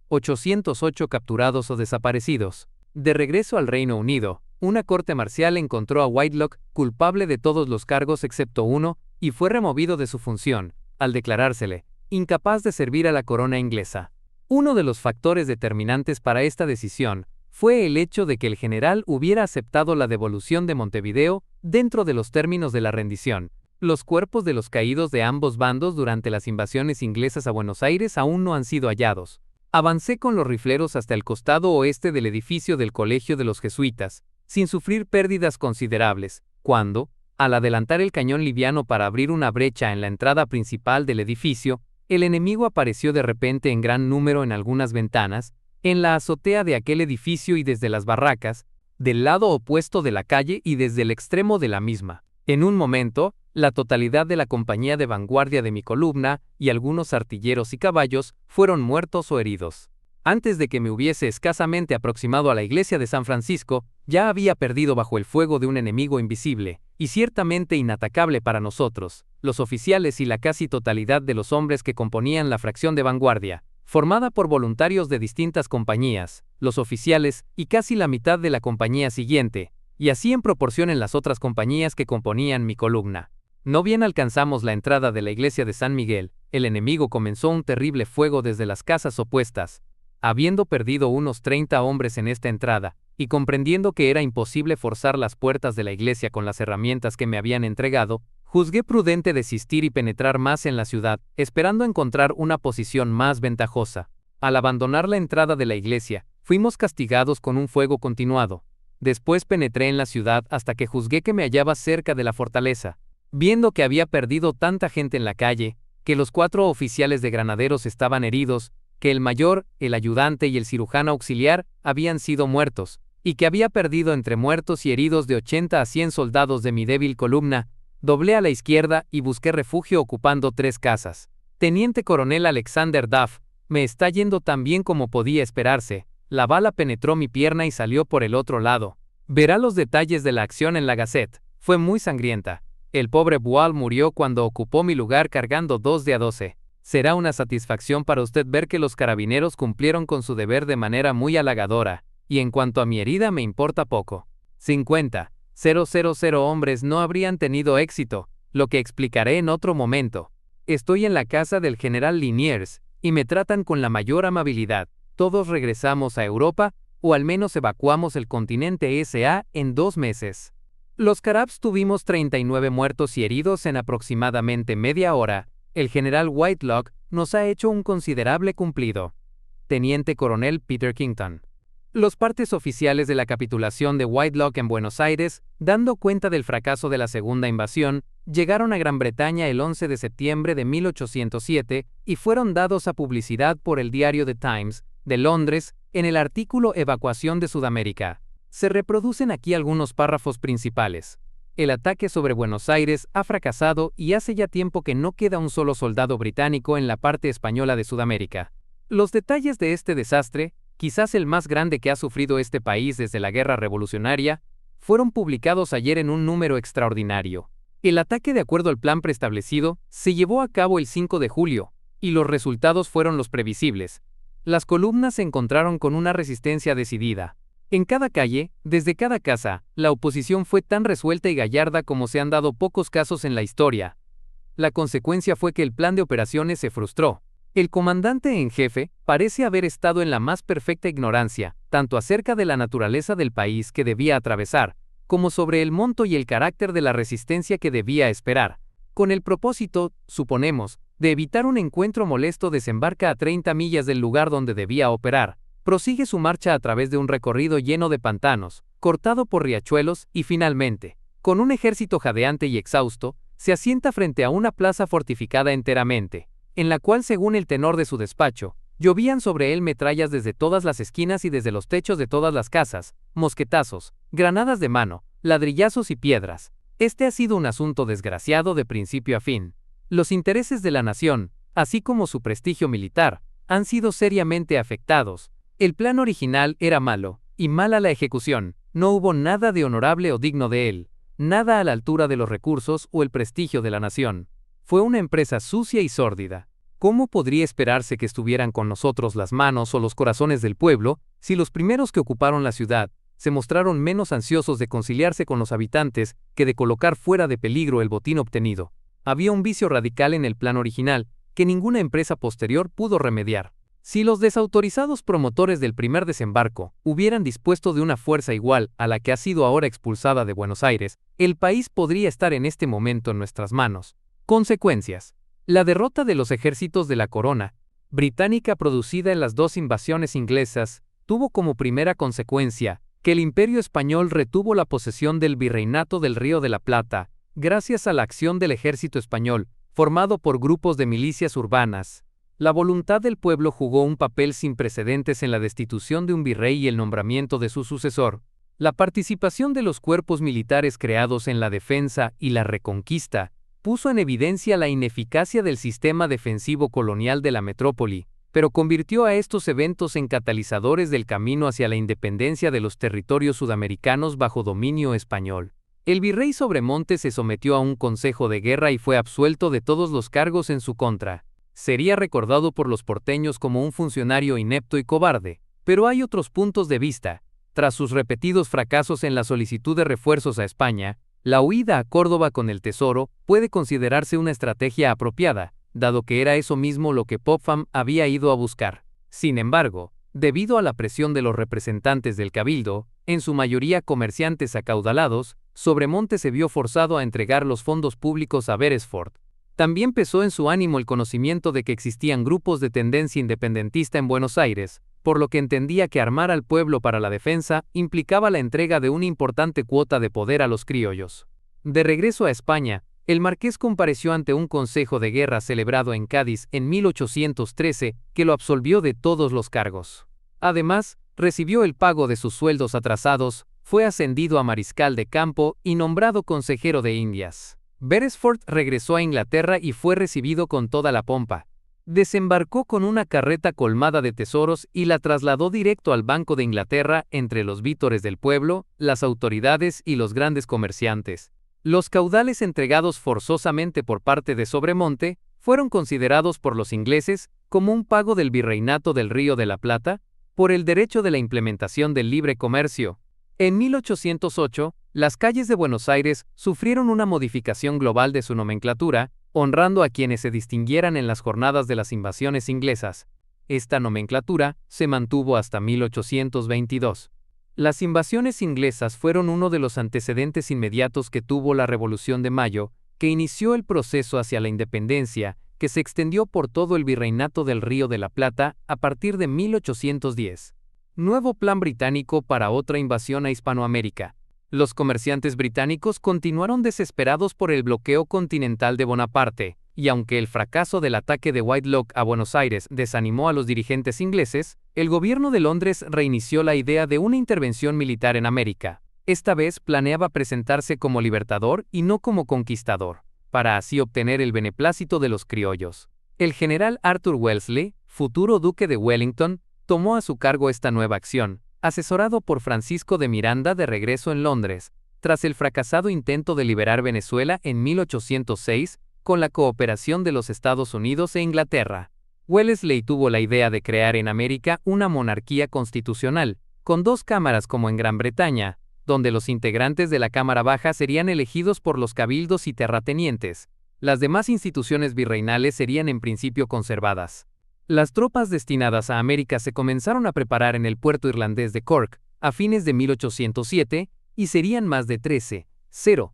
808 capturados o desaparecidos. De regreso al Reino Unido, una corte marcial encontró a Whitelock culpable de todos los cargos excepto uno, y fue removido de su función, al declarársele incapaz de servir a la corona inglesa. Uno de los factores determinantes para esta decisión fue el hecho de que el general hubiera aceptado la devolución de Montevideo dentro de los términos de la rendición. Los cuerpos de los caídos de ambos bandos durante las invasiones inglesas a Buenos Aires aún no han sido hallados. Avancé con los rifleros hasta el costado oeste del edificio del Colegio de los Jesuitas, sin sufrir pérdidas considerables, cuando, al adelantar el cañón liviano para abrir una brecha en la entrada principal del edificio, el enemigo apareció de repente en gran número en algunas ventanas, en la azotea de aquel edificio y desde las barracas, del lado opuesto de la calle y desde el extremo de la misma. En un momento, la totalidad de la compañía de vanguardia de mi columna y algunos artilleros y caballos fueron muertos o heridos. Antes de que me hubiese escasamente aproximado a la iglesia de San Francisco, ya había perdido bajo el fuego de un enemigo invisible, y ciertamente inatacable para nosotros, los oficiales y la casi totalidad de los hombres que componían la fracción de vanguardia, formada por voluntarios de distintas compañías, los oficiales y casi la mitad de la compañía siguiente, y así en proporción en las otras compañías que componían mi columna. No bien alcanzamos la entrada de la iglesia de San Miguel, el enemigo comenzó un terrible fuego desde las casas opuestas. Habiendo perdido unos 30 hombres en esta entrada, y comprendiendo que era imposible forzar las puertas de la iglesia con las herramientas que me habían entregado, juzgué prudente desistir y penetrar más en la ciudad, esperando encontrar una posición más ventajosa. Al abandonar la entrada de la iglesia, fuimos castigados con un fuego continuado. Después penetré en la ciudad hasta que juzgué que me hallaba cerca de la fortaleza. Viendo que había perdido tanta gente en la calle, que los 4 oficiales de granaderos estaban heridos, que el mayor, el ayudante y el cirujano auxiliar habían sido muertos, y que había perdido entre muertos y heridos de 80 a 100 soldados de mi débil columna, doblé a la izquierda y busqué refugio ocupando 3 casas. Teniente coronel Alexander Duff, me está yendo tan bien como podía esperarse. La bala penetró mi pierna y salió por el otro lado. Verá los detalles de la acción en la Gazette. Fue muy sangrienta. El pobre Boal murió cuando ocupó mi lugar cargando 2 de a 12. Será una satisfacción para usted ver que los carabineros cumplieron con su deber de manera muy halagadora, y en cuanto a mi herida me importa poco. 50,000 hombres no habrían tenido éxito, lo que explicaré en otro momento. Estoy en la casa del general Liniers, y me tratan con la mayor amabilidad. Todos regresamos a Europa, o al menos evacuamos el continente SA en 2 meses. Los Carabs tuvimos 39 muertos y heridos en aproximadamente media hora. El general Whitelock nos ha hecho un considerable cumplido. Teniente coronel Peter Kington. Los partes oficiales de la capitulación de Whitelock en Buenos Aires, dando cuenta del fracaso de la segunda invasión, llegaron a Gran Bretaña el 11 de septiembre de 1807 y fueron dados a publicidad por el diario The Times, de Londres, en el artículo Evacuación de Sudamérica. Se reproducen aquí algunos párrafos principales. El ataque sobre Buenos Aires ha fracasado y hace ya tiempo que no queda un solo soldado británico en la parte española de Sudamérica. Los detalles de este desastre, quizás el más grande que ha sufrido este país desde la Guerra Revolucionaria, fueron publicados ayer en un número extraordinario. El ataque, de acuerdo al plan preestablecido, se llevó a cabo el 5 de julio, y los resultados fueron los previsibles. Las columnas se encontraron con una resistencia decidida. En cada calle, desde cada casa, la oposición fue tan resuelta y gallarda como se han dado pocos casos en la historia. La consecuencia fue que el plan de operaciones se frustró. El comandante en jefe parece haber estado en la más perfecta ignorancia, tanto acerca de la naturaleza del país que debía atravesar, como sobre el monto y el carácter de la resistencia que debía esperar. Con el propósito, suponemos, de evitar un encuentro molesto, desembarca a 30 millas del lugar donde debía operar. Prosigue su marcha a través de un recorrido lleno de pantanos, cortado por riachuelos, y finalmente, con un ejército jadeante y exhausto, se asienta frente a una plaza fortificada enteramente, en la cual, según el tenor de su despacho, llovían sobre él metrallas desde todas las esquinas y desde los techos de todas las casas, mosquetazos, granadas de mano, ladrillazos y piedras. Este ha sido un asunto desgraciado de principio a fin. Los intereses de la nación, así como su prestigio militar, han sido seriamente afectados. El plan original era malo, y mala la ejecución. No hubo nada de honorable o digno de él, nada a la altura de los recursos o el prestigio de la nación. Fue una empresa sucia y sórdida. ¿Cómo podría esperarse que estuvieran con nosotros las manos o los corazones del pueblo, si los primeros que ocuparon la ciudad se mostraron menos ansiosos de conciliarse con los habitantes que de colocar fuera de peligro el botín obtenido? Había un vicio radical en el plan original, que ninguna empresa posterior pudo remediar. Si los desautorizados promotores del primer desembarco hubieran dispuesto de una fuerza igual a la que ha sido ahora expulsada de Buenos Aires, el país podría estar en este momento en nuestras manos. Consecuencias. La derrota de los ejércitos de la corona británica producida en las dos invasiones inglesas tuvo como primera consecuencia que el Imperio español retuvo la posesión del Virreinato del Río de la Plata, gracias a la acción del ejército español, formado por grupos de milicias urbanas. La voluntad del pueblo jugó un papel sin precedentes en la destitución de un virrey y el nombramiento de su sucesor. La participación de los cuerpos militares creados en la defensa y la reconquista puso en evidencia la ineficacia del sistema defensivo colonial de la metrópoli, pero convirtió a estos eventos en catalizadores del camino hacia la independencia de los territorios sudamericanos bajo dominio español. El virrey Sobremonte se sometió a un consejo de guerra y fue absuelto de todos los cargos en su contra. Sería recordado por los porteños como un funcionario inepto y cobarde, pero hay otros puntos de vista. Tras sus repetidos fracasos en la solicitud de refuerzos a España, la huida a Córdoba con el tesoro puede considerarse una estrategia apropiada, dado que era eso mismo lo que Popham había ido a buscar. Sin embargo, debido a la presión de los representantes del cabildo, en su mayoría comerciantes acaudalados, Sobremonte se vio forzado a entregar los fondos públicos a Beresford. También pesó en su ánimo el conocimiento de que existían grupos de tendencia independentista en Buenos Aires, por lo que entendía que armar al pueblo para la defensa implicaba la entrega de una importante cuota de poder a los criollos. De regreso a España, el marqués compareció ante un consejo de guerra celebrado en Cádiz en 1813, que lo absolvió de todos los cargos. Además, recibió el pago de sus sueldos atrasados, fue ascendido a mariscal de campo y nombrado consejero de Indias. Beresford regresó a Inglaterra y fue recibido con toda la pompa. Desembarcó con una carreta colmada de tesoros y la trasladó directo al Banco de Inglaterra entre los vítores del pueblo, las autoridades y los grandes comerciantes. Los caudales entregados forzosamente por parte de Sobremonte fueron considerados por los ingleses como un pago del Virreinato del Río de la Plata por el derecho de la implementación del libre comercio. En 1808, las calles de Buenos Aires sufrieron una modificación global de su nomenclatura, honrando a quienes se distinguieran en las jornadas de las invasiones inglesas. Esta nomenclatura se mantuvo hasta 1822. Las invasiones inglesas fueron uno de los antecedentes inmediatos que tuvo la Revolución de Mayo, que inició el proceso hacia la independencia, que se extendió por todo el Virreinato del Río de la Plata a partir de 1810. Nuevo plan británico para otra invasión a Hispanoamérica. Los comerciantes británicos continuaron desesperados por el bloqueo continental de Bonaparte, y aunque el fracaso del ataque de Whitelock a Buenos Aires desanimó a los dirigentes ingleses, el gobierno de Londres reinició la idea de una intervención militar en América. Esta vez planeaba presentarse como libertador y no como conquistador, para así obtener el beneplácito de los criollos. El general Arthur Wellesley, futuro duque de Wellington, tomó a su cargo esta nueva acción, asesorado por Francisco de Miranda de regreso en Londres. tras el fracasado intento de liberar Venezuela en 1806, con la cooperación de los Estados Unidos e Inglaterra. Wellesley tuvo la idea de crear en América una monarquía constitucional, con 2 cámaras como en Gran Bretaña, donde los integrantes de la Cámara Baja serían elegidos por los cabildos y terratenientes. Las demás instituciones virreinales serían en principio conservadas. Las tropas destinadas a América se comenzaron a preparar en el puerto irlandés de Cork a fines de 1807 y serían más de 13,000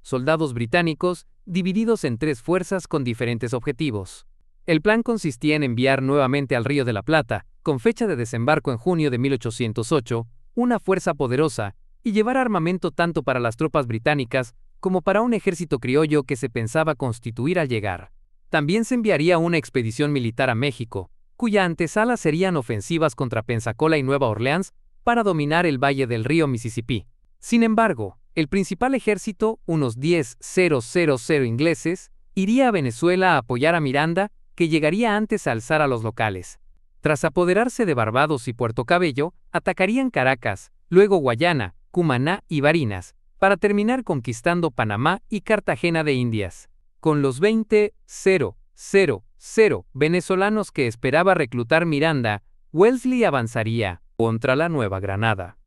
soldados británicos divididos en 3 fuerzas con diferentes objetivos. El plan consistía en enviar nuevamente al Río de la Plata, con fecha de desembarco en junio de 1808, una fuerza poderosa y llevar armamento tanto para las tropas británicas como para un ejército criollo que se pensaba constituir al llegar. También se enviaría una expedición militar a México, cuya antesala serían ofensivas contra Pensacola y Nueva Orleans para dominar el valle del río Mississippi. Sin embargo, el principal ejército, unos 10,000 ingleses, iría a Venezuela a apoyar a Miranda, que llegaría antes a alzar a los locales. Tras apoderarse de Barbados y Puerto Cabello, atacarían Caracas, luego Guayana, Cumaná y Barinas, para terminar conquistando Panamá y Cartagena de Indias. Con los 20,000 venezolanos que esperaba reclutar Miranda, Wellesley avanzaría contra la Nueva Granada.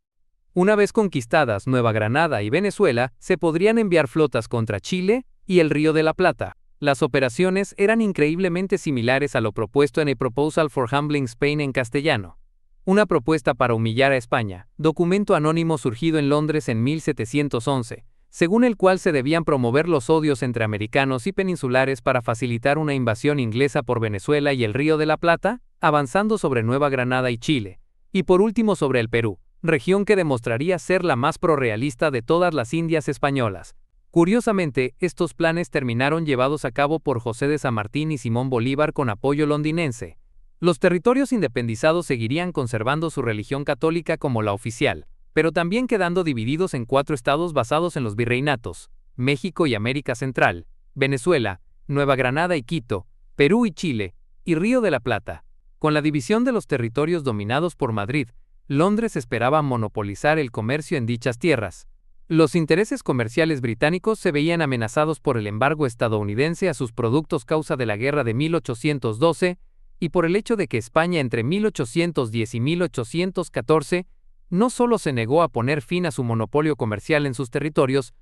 Una vez conquistadas Nueva Granada y Venezuela, se podrían enviar flotas contra Chile y el Río de la Plata. Las operaciones eran increíblemente similares a lo propuesto en A Proposal for Humbling Spain en castellano. Una propuesta para humillar a España, documento anónimo surgido en Londres en 1711, según el cual se debían promover los odios entre americanos y peninsulares para facilitar una invasión inglesa por Venezuela y el Río de la Plata, avanzando sobre Nueva Granada y Chile, y por último sobre el Perú, región que demostraría ser la más prorrealista de todas las Indias españolas. Curiosamente, estos planes terminaron llevados a cabo por José de San Martín y Simón Bolívar con apoyo londinense. Los territorios independizados seguirían conservando su religión católica como la oficial, pero también quedando divididos en 4 estados basados en los virreinatos: México y América Central, Venezuela, Nueva Granada y Quito, Perú y Chile, y Río de la Plata. Con la división de los territorios dominados por Madrid, Londres esperaba monopolizar el comercio en dichas tierras. Los intereses comerciales británicos se veían amenazados por el embargo estadounidense a sus productos causa de la guerra de 1812 y por el hecho de que España entre 1810 y 1814 no solo se negó a poner fin a su monopolio comercial en sus territorios,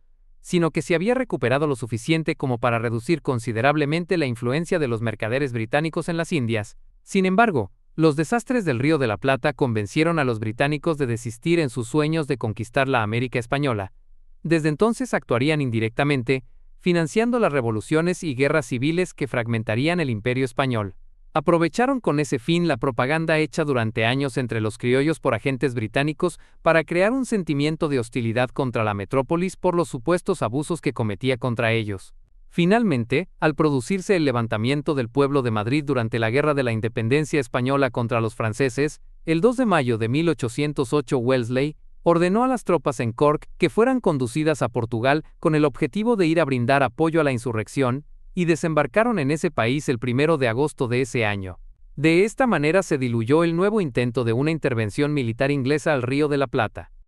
sino que se había recuperado lo suficiente como para reducir considerablemente la influencia de los mercaderes británicos en las Indias. Sin embargo, los desastres del Río de la Plata convencieron a los británicos de desistir en sus sueños de conquistar la América española. Desde entonces actuarían indirectamente, financiando las revoluciones y guerras civiles que fragmentarían el imperio español. Aprovecharon con ese fin la propaganda hecha durante años entre los criollos por agentes británicos para crear un sentimiento de hostilidad contra la metrópolis por los supuestos abusos que cometía contra ellos. Finalmente, al producirse el levantamiento del pueblo de Madrid durante la Guerra de la Independencia Española contra los franceses, el 2 de mayo de 1808 Wellesley ordenó a las tropas en Cork que fueran conducidas a Portugal con el objetivo de ir a brindar apoyo a la insurrección, y desembarcaron en ese país el 1 de agosto de ese año. De esta manera se diluyó el nuevo intento de una intervención militar inglesa al Río de la Plata.